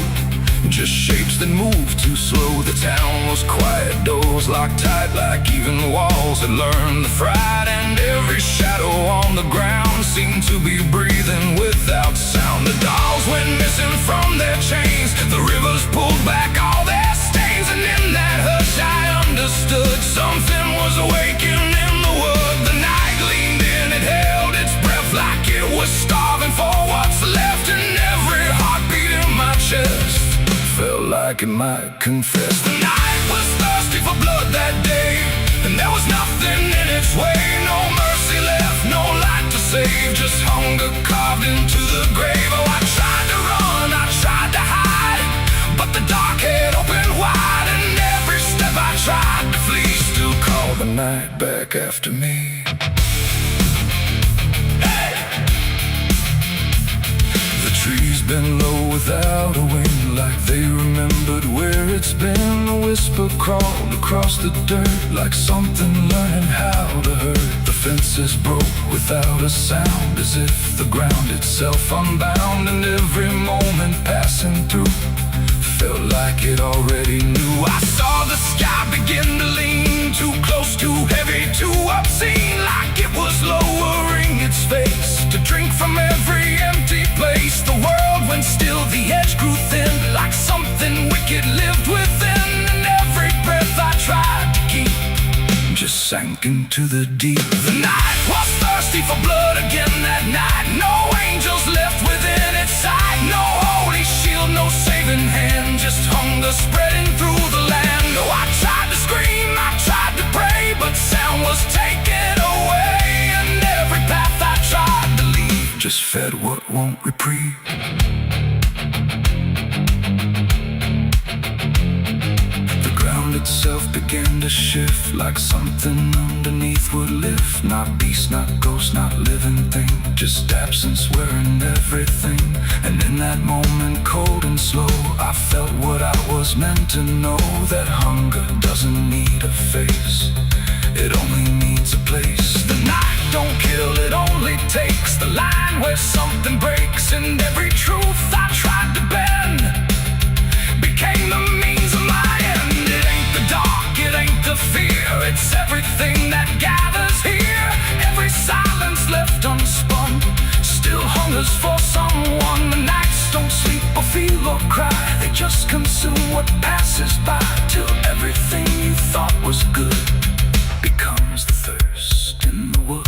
just shapes that moved too slow. The town was quiet, doors locked tight, like even walls had learned the fright. And every shadow on the ground seemed to be breathing without sound. The dolls went missing from their chains, the rivers pulled back all their stains. And in that hush I understood something was awakening in the wood. The night leaned in, it held its breath like it was starving for what's left. And every heartbeat in my chest felt like it might confess. The night was thirsty for blood that day, and there was nothing in its way. No mercy left, no light to save, just hunger carved into the grave. Oh, I tried to run, I tried to hide, but the dark had opened wide. And every step I tried to flee still called the night back after me. The trees been low without a wind, like they remembered where it's been. A whisper crawled across the dirt, like something learning how to hurt. The fences broke without a sound, as if the ground itself unbound. And every moment passing through felt like it already knew. I saw the sky begin to lean, too close, too heavy, too obscene, like it was lowering its face to drink from every empty place. The world went still, the edge grew thin, like something wicked lived within. And every breath I tried to keep just sank into the deep. The night was thirsty for blood again that night, no angels left within its sight, no holy shield, no saving hand, just hunger spreading through the land. Oh, I tried to scream, I tried to pray, but sound was taken away. And every path I tried to leave just fed what won't reprieve. itself began to shift, like something underneath would lift. Not beast, not ghost, not living thing, just absence wearing everything. And in that moment, cold and slow, I felt what I was meant to know, that hunger doesn't need a face, it only needs a place. The night don't kill, it only takes the line where something breaks, and every truth I tried to bend became the means of my end. It ain't the dark, it ain't the fear, it's everything that gathers here. Every silence left unspun still hungers for someone. The nights don't sleep or feel or cry, they just consume what passes by, till everything you thought was good becomes the thirst in the wood.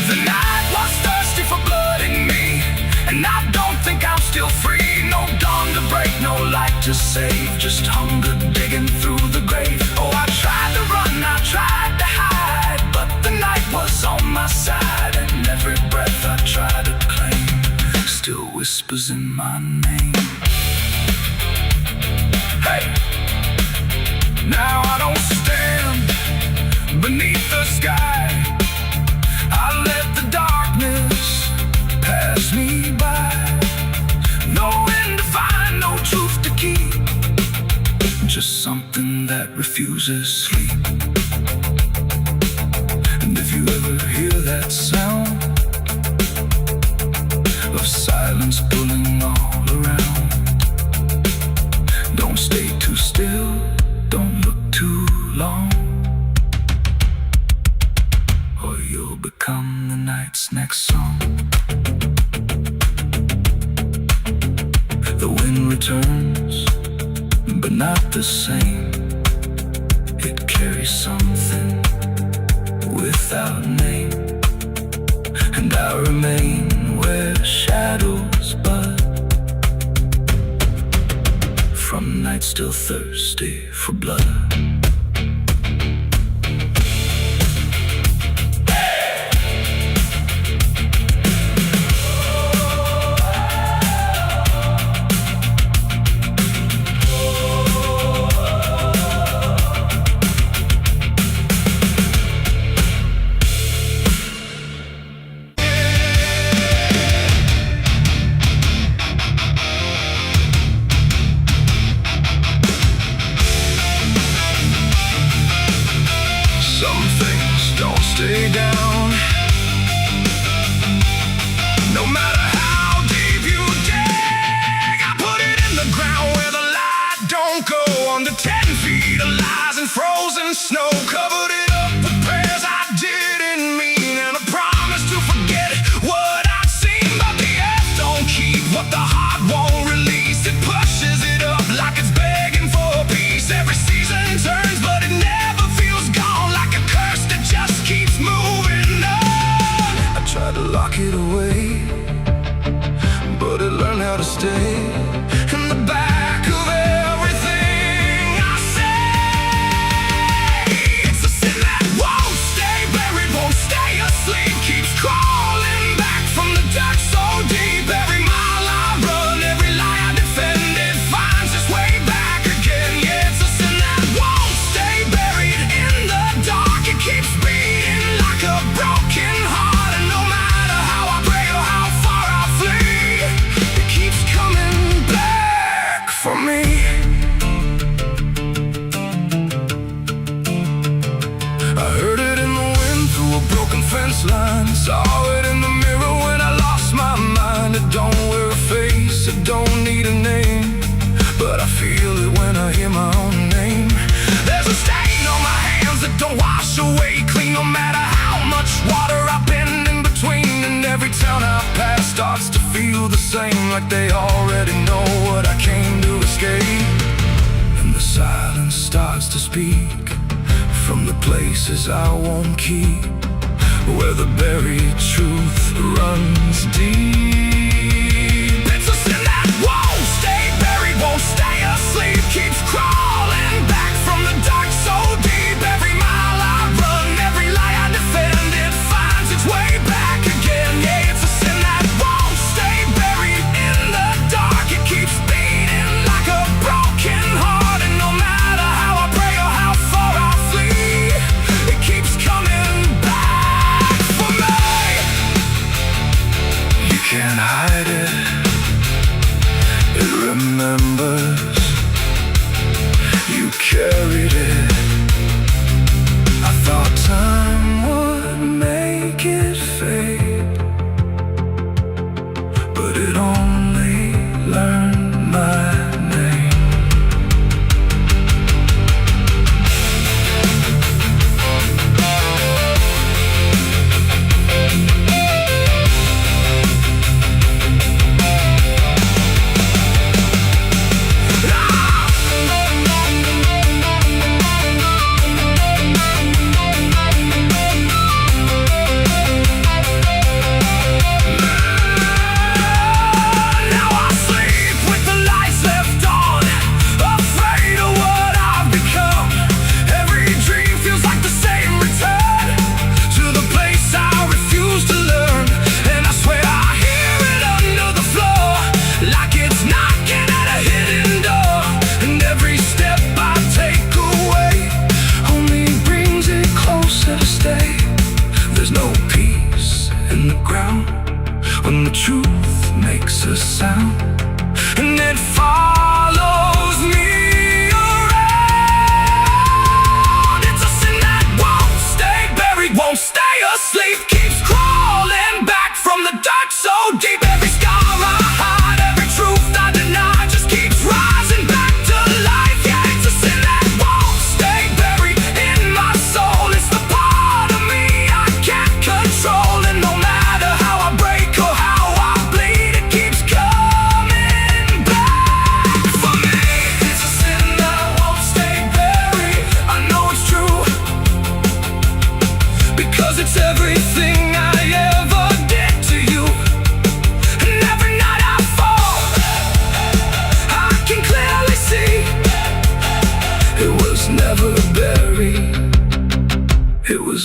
The night was thirsty for blood in me, and I don't think I'm still free. No dawn to break, no light to save, just hunger digging through the grave. Oh, I tried to run, I tried to hide, but the night was on my side, and every breath I try to claim still whispers in my name. Hey! Now I don't stand beneath the sky, I let the darkness pass me by. No end to find, no truth to keep, just something that refuses sleep. And if you ever hear that sound of silence pulling all around, don't stay too still, don't look too long, or you'll become the night's next song. The wind returns, but not the same. It carries something without name, and I remain where shadows bud, from nights still thirsty for blood. Stay down, no matter how deep you dig. I put it in the ground where the light don't go. Under 10 feet of lies and frozen snow, covered it up with prayers I didn't mean, and a promise to forget what I'd seen. But the earth don't keep what the heart won't release. It pushes it up like it's begging for peace. Every season turns, but it never feels gone, like a curse that just keeps moving on. I tried to lock it away, but it learned how to stay in the back of everything I say. It's a sin that won't stay buried, won't stay asleep, keeps crawling back from the dark so deep. Every mile I run, every lie I defend, it finds its way back again. Yeah, it's a sin that won't stay buried in the dark. It keeps beating like a broken heart, and no matter how I pray or how far I flee, it keeps coming back for me. I heard it in the wind through a broken fence line, saw it in the mirror when I lost my mind. It don't wear a face, it don't need a name, but I feel it when I hear my own name. There's a stain on my hands that don't wash away clean, no matter how much water I've been in between. And every town I pass starts to feel the same, like they already know what I came to escape. And the silence starts to speak from the places I won't keep, where the buried truth runs deep. It's a sin that won't stay buried, won't stay asleep, keeps crawling back from the dark so deep. Every mile I run, every lie I defend, it finds its way back again. Yeah, it's a sin that won't stay buried in the dark. It keeps beating like a broken heart, and no matter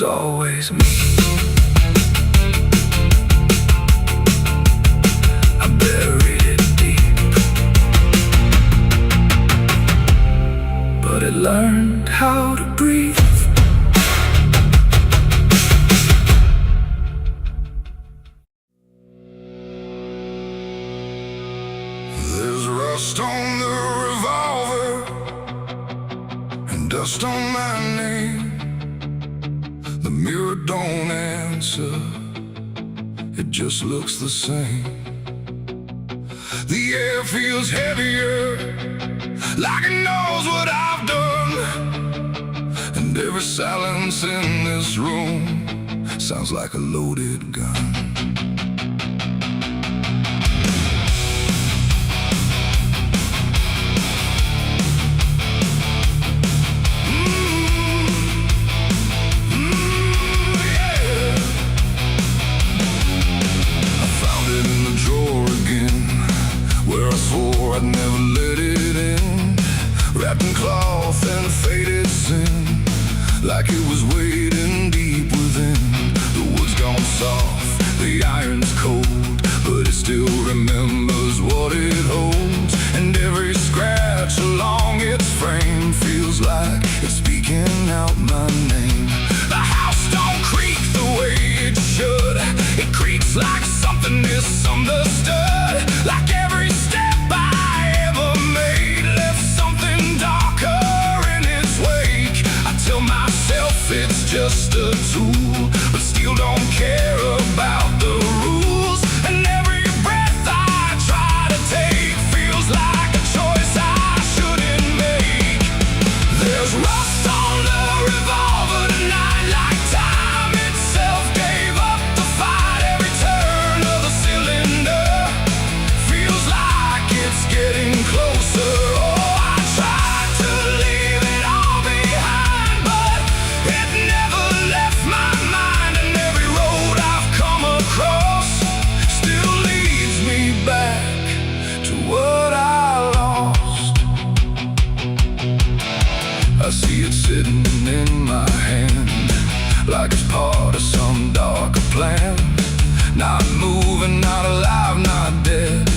was always me. I buried it deep, but it learned how to breathe. There's rust on the revolver and dust on my name. The mirror don't answer, it just looks the same. The air feels heavier, like it knows what I've done. And every silence in this room sounds like a loaded gun. I'd never let it in, wrapped in cloth and faded sin, like it was waiting deep within. The wood's gone soft, the iron's cold, but it still remembers what it holds. And every scratch along its frame feels like it's speaking out my name. The house don't creak the way it should, it creaks like something misunderstood. Like every step it's just a tool, but still don't care about the rules. And every breath I try to take feels like a choice I shouldn't make. There's rust on the revolver tonight, like time itself gave up the fight. Every turn of the cylinder feels like it's getting closer. Oh, I tried to leave it all behind, but it never left my mind. And every road I've come across still leads me back to what I lost. I see it sitting in my hand, like it's part of some darker plan. Not moving, not alive, not dead,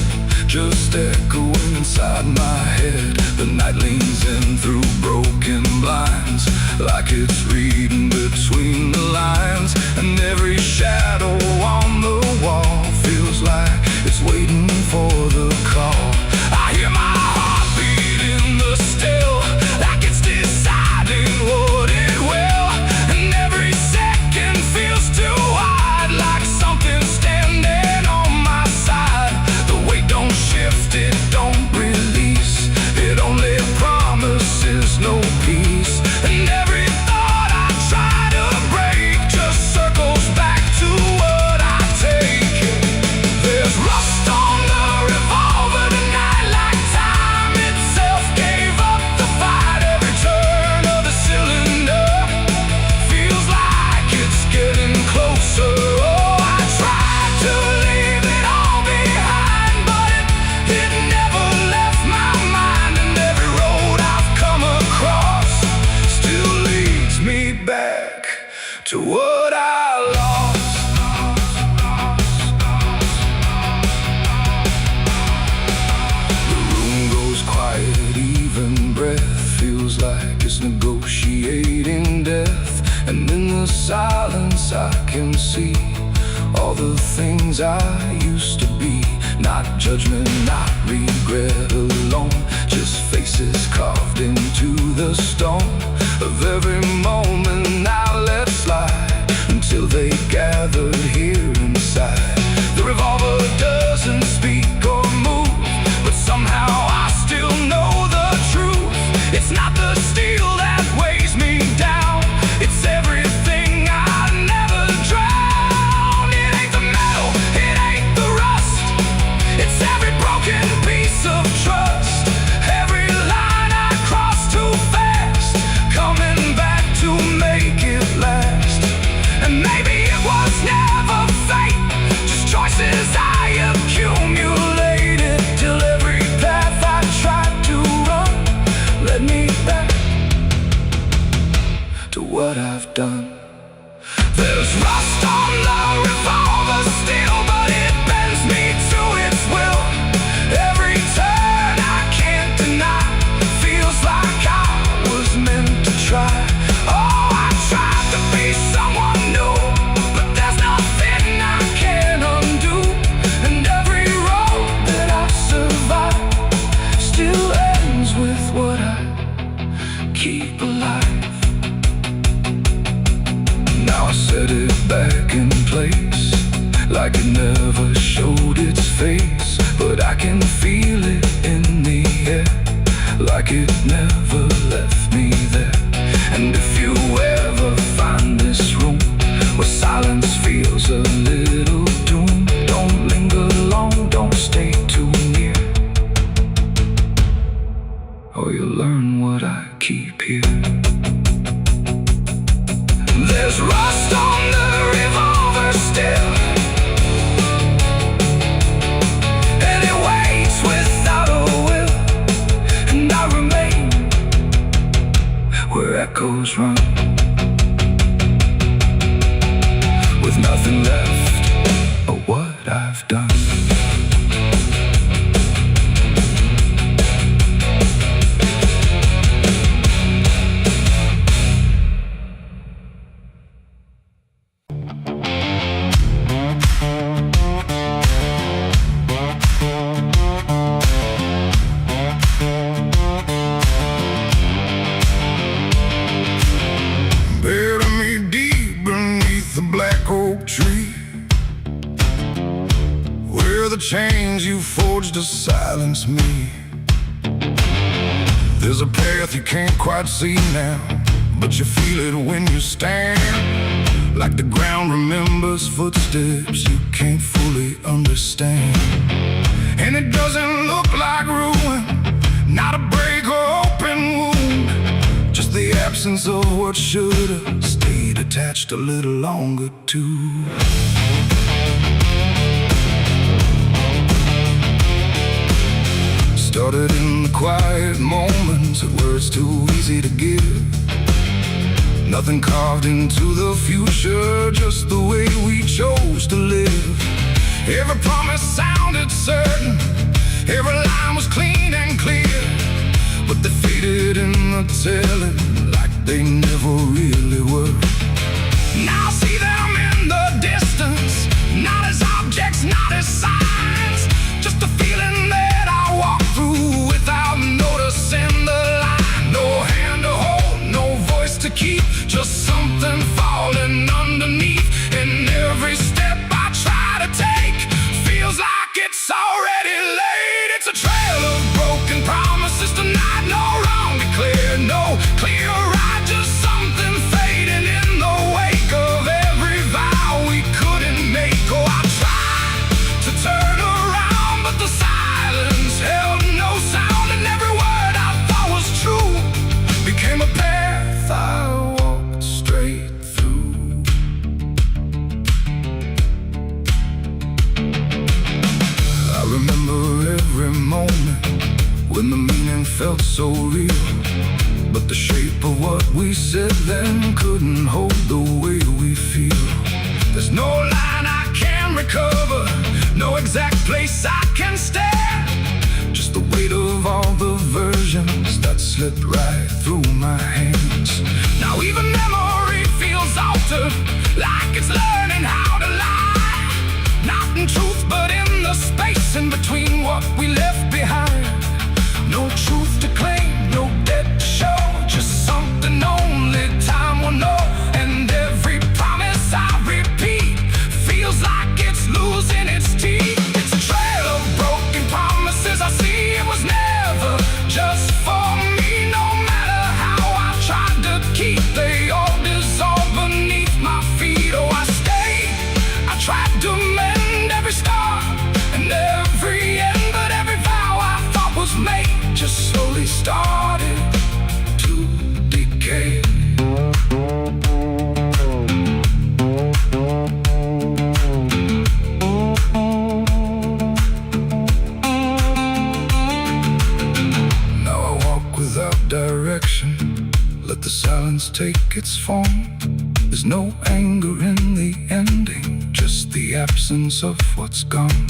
just echoing inside my head. The night leans in through broken blinds, like it's reading between the lines. And every shadow on the wall feels like it's waiting for the call. I hear my heartbeat in the still, like it's deciding what it will. And every second feels too wide, like something's standing on my side. The weight don't shift, it don't release, it only promises no peace. And every thought I try to break just circles back to what I take. There's rust on the revolver tonight, like time itself gave up the fight. Every turn of the cylinder feels like it's getting closer. Oh, I tried to leave it all behind, but it never left my mind. And every road I've come across still leads me back to what I lost. The room goes quiet, even breath feels like it's negotiating death. And in the silence I can see all the things I used to be. Not judgment, not regret alone, just faces carved into the stone of every moment I let slide, until they gathered here inside. The revolver doesn't speak or move, but somehow I still know the truth. It's not the steel that weighs me down, it's everything I never drowned. It ain't the metal, it ain't the rust, it's every broken piece of trust. Every line I cross too fast, coming back to make it last. And maybe it was never fate, just choices I accumulated, till every path I tried to run led me back to what I've done. There's rust on the revolver still, but it bends me to its will. Every turn I can't deny, feels like I was meant to try. Oh, I tried to be someone new, but there's nothing I can undo. And every road that I survive still ends with what I keep alive. Now I set it back in place, like it never showed its face. But I can feel it in the air, like it never left me there. And if you ever find this room where silence feels a little doom, don't linger long, don't stay too near, or you'll learn what I keep here. There's rust on the revolver still, and it waits without a will. And I remain where echoes run, with nothing left of what I've done. Bury me deep beneath the black oak tree, where the chains you forged to silence me. There's a path you can't quite see now, but you feel it when you stand. Like the ground remembers footsteps you can't fully understand. And it doesn't look like ruin, not a break or open wound, just the absence of what should've stayed attached a little longer too. Started in the quiet moments where it's too easy to give. Nothing carved into the future, just the way we chose to live. Every promise sounded certain, every line was clean and clear, but they faded in the telling like they never really were. Now I see them in the distance, not as objects, not as signs, just a feeling that I walk through without noticing the line. No hand to hold, no voice to keep, just something falling underneath. And every step I try to take feels like it's already late. It's a trail of broken promises tonight, no wrong declared, no clear right, just something fading in the wake of every vow we couldn't make. Oh, I tried to turn around, but the silence held no sound, and every word I thought was true became a path I walked straight through. I remember every moment when the meaning felt so real, but the shape of what we said then couldn't hold the way we feel. There's no line I can recover, no exact place I can stand, just the weight of all the versions that slipped right through my hands. Now even memory feels altered, like it's learning how to lie, not in truth but in the space in between what we left behind. No truth to claim, no debt to show, just something only time will know. And every promise I repeat feels like it's losing its teeth. It's a trail of broken promises I see, it was never just for me. No matter how I tried to keep, they all dissolve beneath my feet. Oh, I stayed, I tried to mend every star and every end, but every vow I thought was made just slowly started to decay. Now I walk without direction, let the silence take its form. There's no anger in the ending, just the absence of what's gone.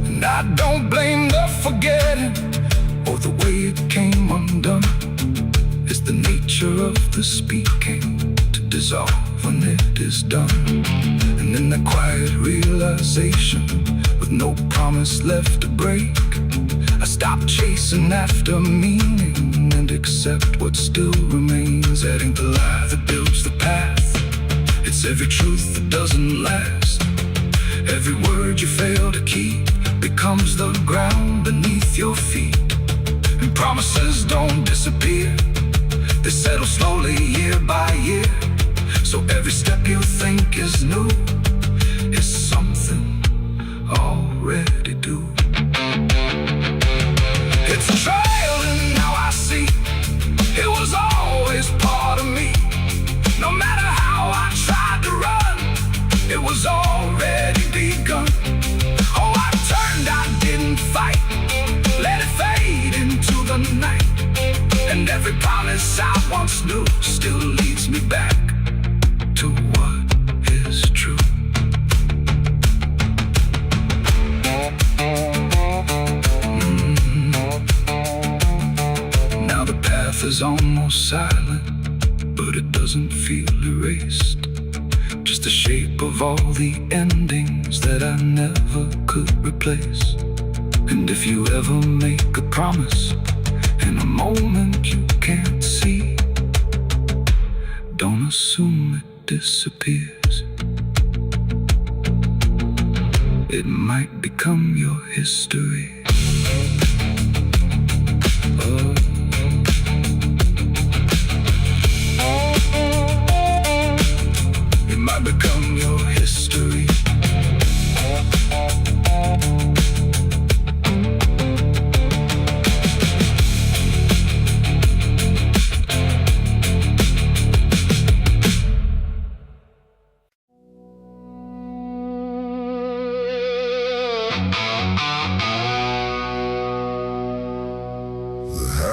And I don't blame the forgetting or the way it came undone. It's the nature of the speaking to dissolve when it is done. And in that quiet realization, with no promise left to break, I stop chasing after meaning and accept what still remains. That ain't the lie that builds the path. It's every truth that doesn't last. Every word you fail to keep becomes the ground beneath your feet. And promises don't disappear, they settle slowly year by year. So every step you think is new is something already due. It's a trail and now I see it was always part of me. No matter how I tried to run, it was already begun. Oh, I turned, I didn't fight, let it fade into the night. And every promise I once knew still leads me back to what is true. Now the path is almost silent, but it doesn't feel erased. Just the shape of all the endings that I never could replace. And if you ever make a promise in a moment you can't see, don't assume it disappears. It might become your history. Oh. It might become your history.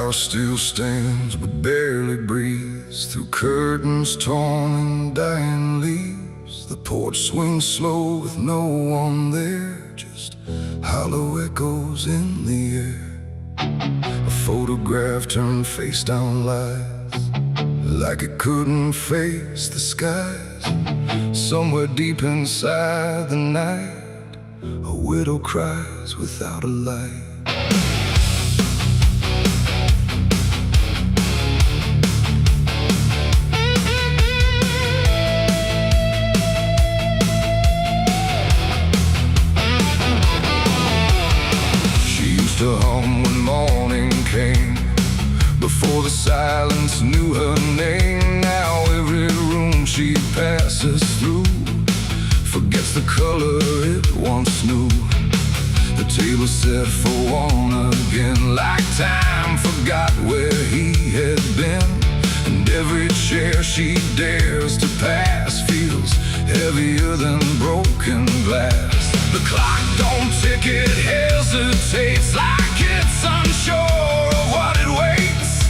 Still stands but barely breathes through curtains torn and dying leaves. The porch swings slow with no one there, just hollow echoes in the air. A photograph turned face down lies, like it couldn't face the skies. Somewhere deep inside the night, a widow cries without a light. To home when morning came, before the silence knew her name. Now every room she passes through forgets the color it once knew. The table set for one again, like time forgot where he had been. And every chair she dares to pass feels heavier than broken glass. The clock don't tick, it hesitates, like it's unsure of what it waits.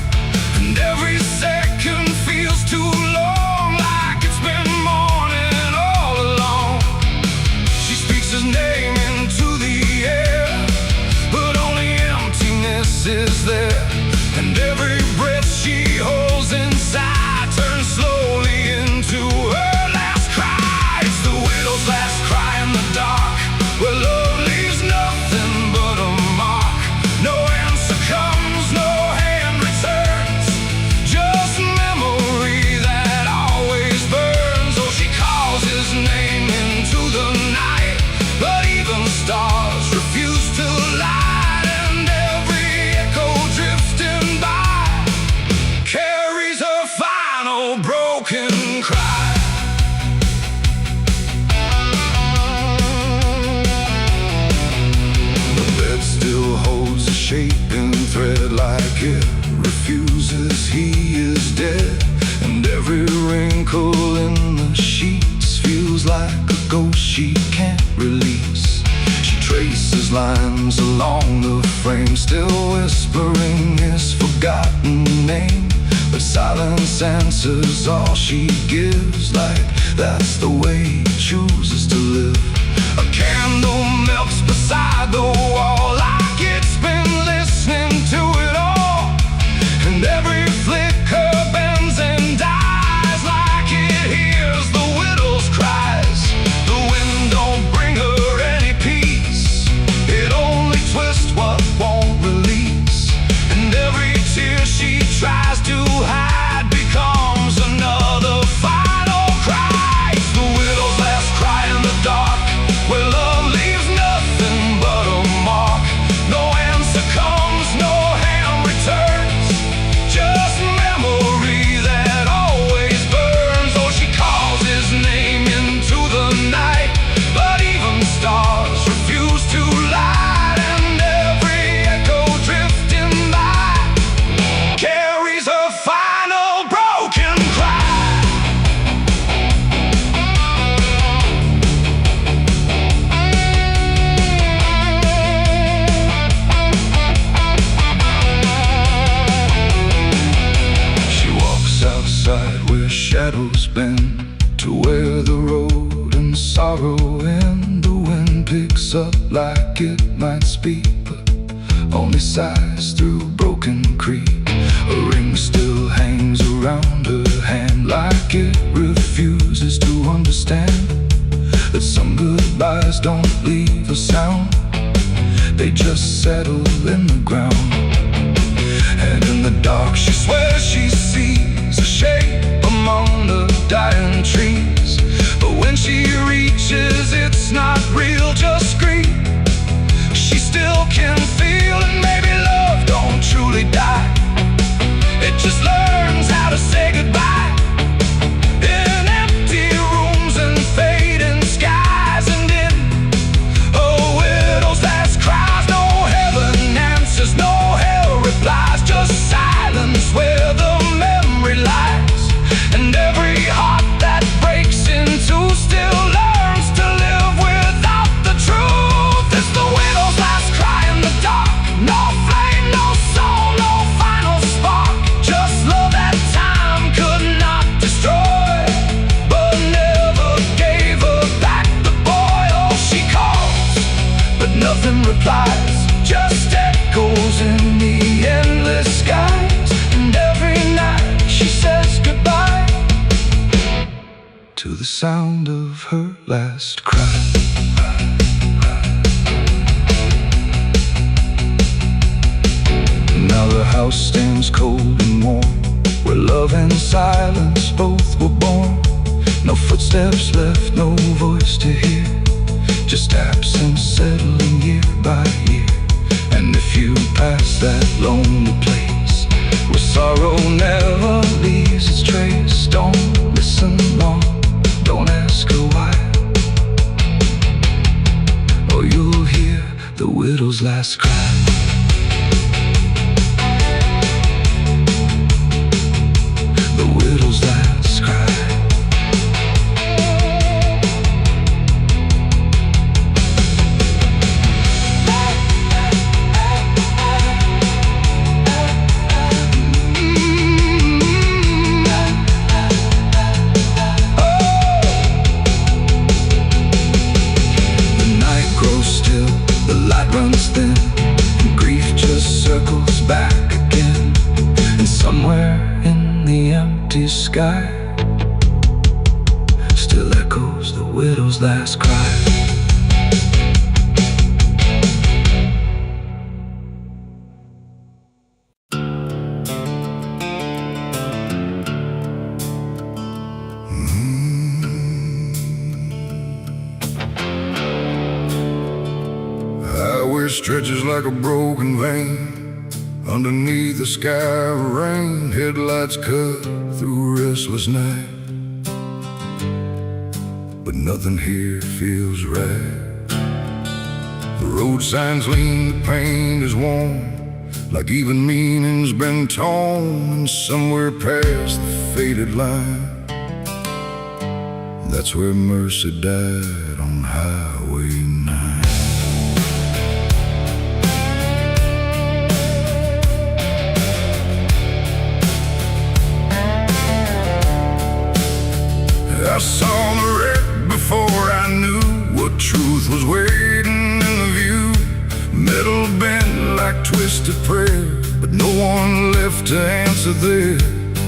And every second feels too long, like it's been mourning all along. She speaks his name into the air, but only emptiness is there. And every breath she holds inside turns slowly into her last cry. It's the widow's last cry in the dark, where love leaves nothing but a mark. No answer comes, no hand returns, just memory that always burns. Oh, she calls his name into the night, but even stars refuse to light. And every echo drifting by carries her final broken cry. Holds a shaping thread, like it refuses he is dead. And every wrinkle in the sheets feels like a ghost she can't release. She traces lines along the frame, still whispering his forgotten name. But silence silence answers all she gives, like that's the way he chooses to live. A candle melts beside the wall, like it's been listening to it all. And every flicker bends and dies, like it hears the widow's cries. The wind don't bring her any peace, it only twists what won't release. And every tear she tries to hide becomes another final cry. It's the widow's last cry in the dark, where love leaves nothing but a mark. No answer comes, no hand returns, just memory that always burns. Oh, she calls his name into the night, but even stars refuse to light. And every echo drifting by carries her final broken cry. She walks outside where shadows bend, to where the road and sorrow end. The wind picks up like it might speak, but only sighs through broken creek. A ring still hangs around her hand, like it refuses to understand that some goodbyes don't leave a sound, they just settle in the ground. And in the dark she swears she sees a shape among the dying trees, but when she reaches it's not real, just grief. She still can feel, and maybe love don't truly die, it just learns how to say goodbye. In empty rooms and fading skies, and in a widow's last cries, no heaven answers, no hell replies, just silence where the memory lies. And every heart that breaks in two still learns to live without the truth. It's the widow's last cry in the dark, no flame, no soul, no final spark, just love that time could not destroy, but never gave her back the boy. Oh, she calls, but nothing replies, just echoes in the endless skies. And every night she says goodbye to the sound of her last cry. Now the house stands cold and warm, where love and silence both were born. No footsteps left, no voice to hear, just absence settling year by year. And if you pass that lonely place where sorrow never leaves its trace, don't listen long, don't ask her why, or you'll hear the widow's last cry. The widow's last cry. Runs thin, and grief just circles back again. And somewhere in the empty sky still echoes the widow's last cry. Stretches like a broken vein underneath the sky of rain. Headlights cut through a restless night, but nothing here feels right. The road signs lean, the paint is worn, like even meaning's been torn. And somewhere past the faded line, that's where mercy died on Highway 9. I saw the wreck before I knew what truth was waiting in the view. Metal bent like twisted prayer, but no one left to answer there.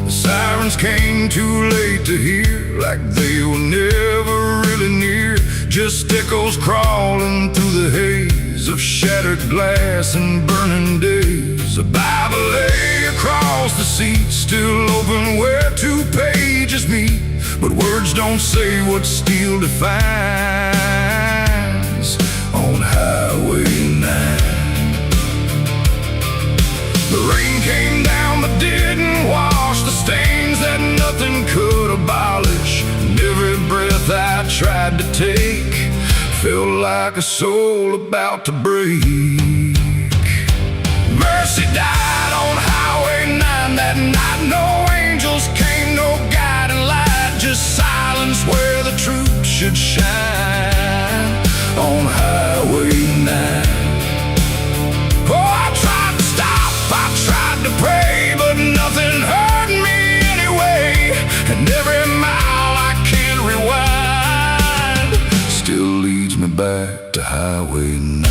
The sirens came too late to hear, like they were never really near. Just echoes crawling through the haze of shattered glass and burning days. A Bible lay across the seat, still open where two pages meet. But words don't say what steel defines on Highway 9. The rain came down but didn't wash the stains that nothing could abolish. And every breath I tried to take felt like a soul about to break. Mercy died on Highway 9 that night. No angels came, no guiding light, just silence where the truth should shine on Highway 9. Oh, I tried to stop, I tried to pray, but nothing hurt me anyway. And every mile I can't rewind still leads me back to Highway 9.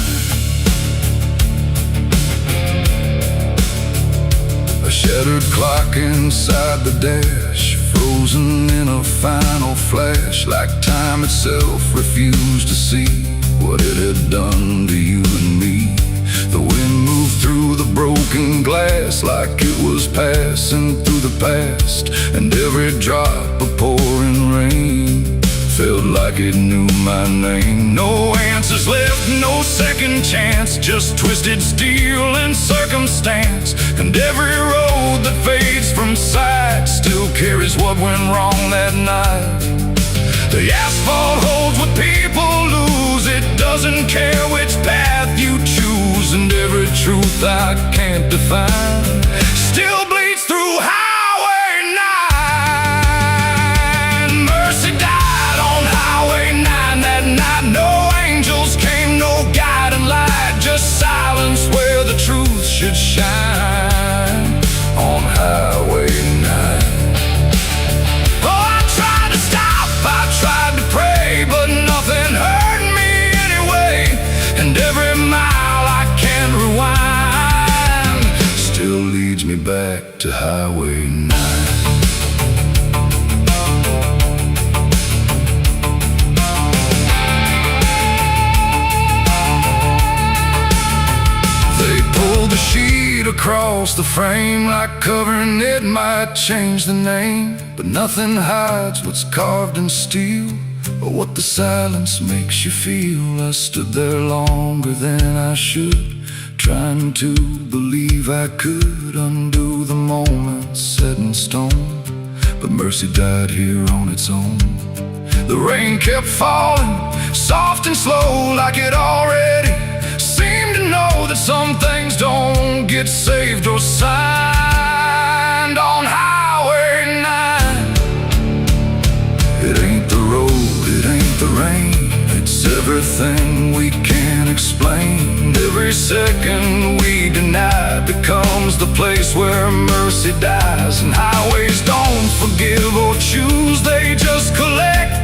A shattered clock inside the dash, frozen in a final flash, like time itself refused to see what it had done to you and me. The wind moved through the broken glass like it was passing through the past, and every drop of pouring rain felt like it knew my name. No answers left, no second chance, just twisted steel and circumstance. And every road that fades from sight still carries what went wrong that night. The asphalt holds what people lose, it doesn't care which path you choose. And every truth I can't define still bleeds through Highway 9. Mercy died on Highway 9 that night. No angels came, no guiding light, just silence where the truth should shine on Highway 9. Tried to pray, but nothing hurt me anyway. And every mile I can't rewind still leads me back to Highway 9. They pulled the sheet across the frame, like covering it might change the name. But nothing hides what's carved in steel, or what the silence makes you feel. I stood there longer than I should, trying to believe I could undo the moment set in stone. But mercy died here on its own. The rain kept falling, soft and slow, like it already seemed to know that some things don't get saved or signed on Highway 9. It ain't the road, it ain't the rain, it's everything we can't explain. Every second we deny becomes the place where mercy dies. And highways don't forgive or choose, they just collect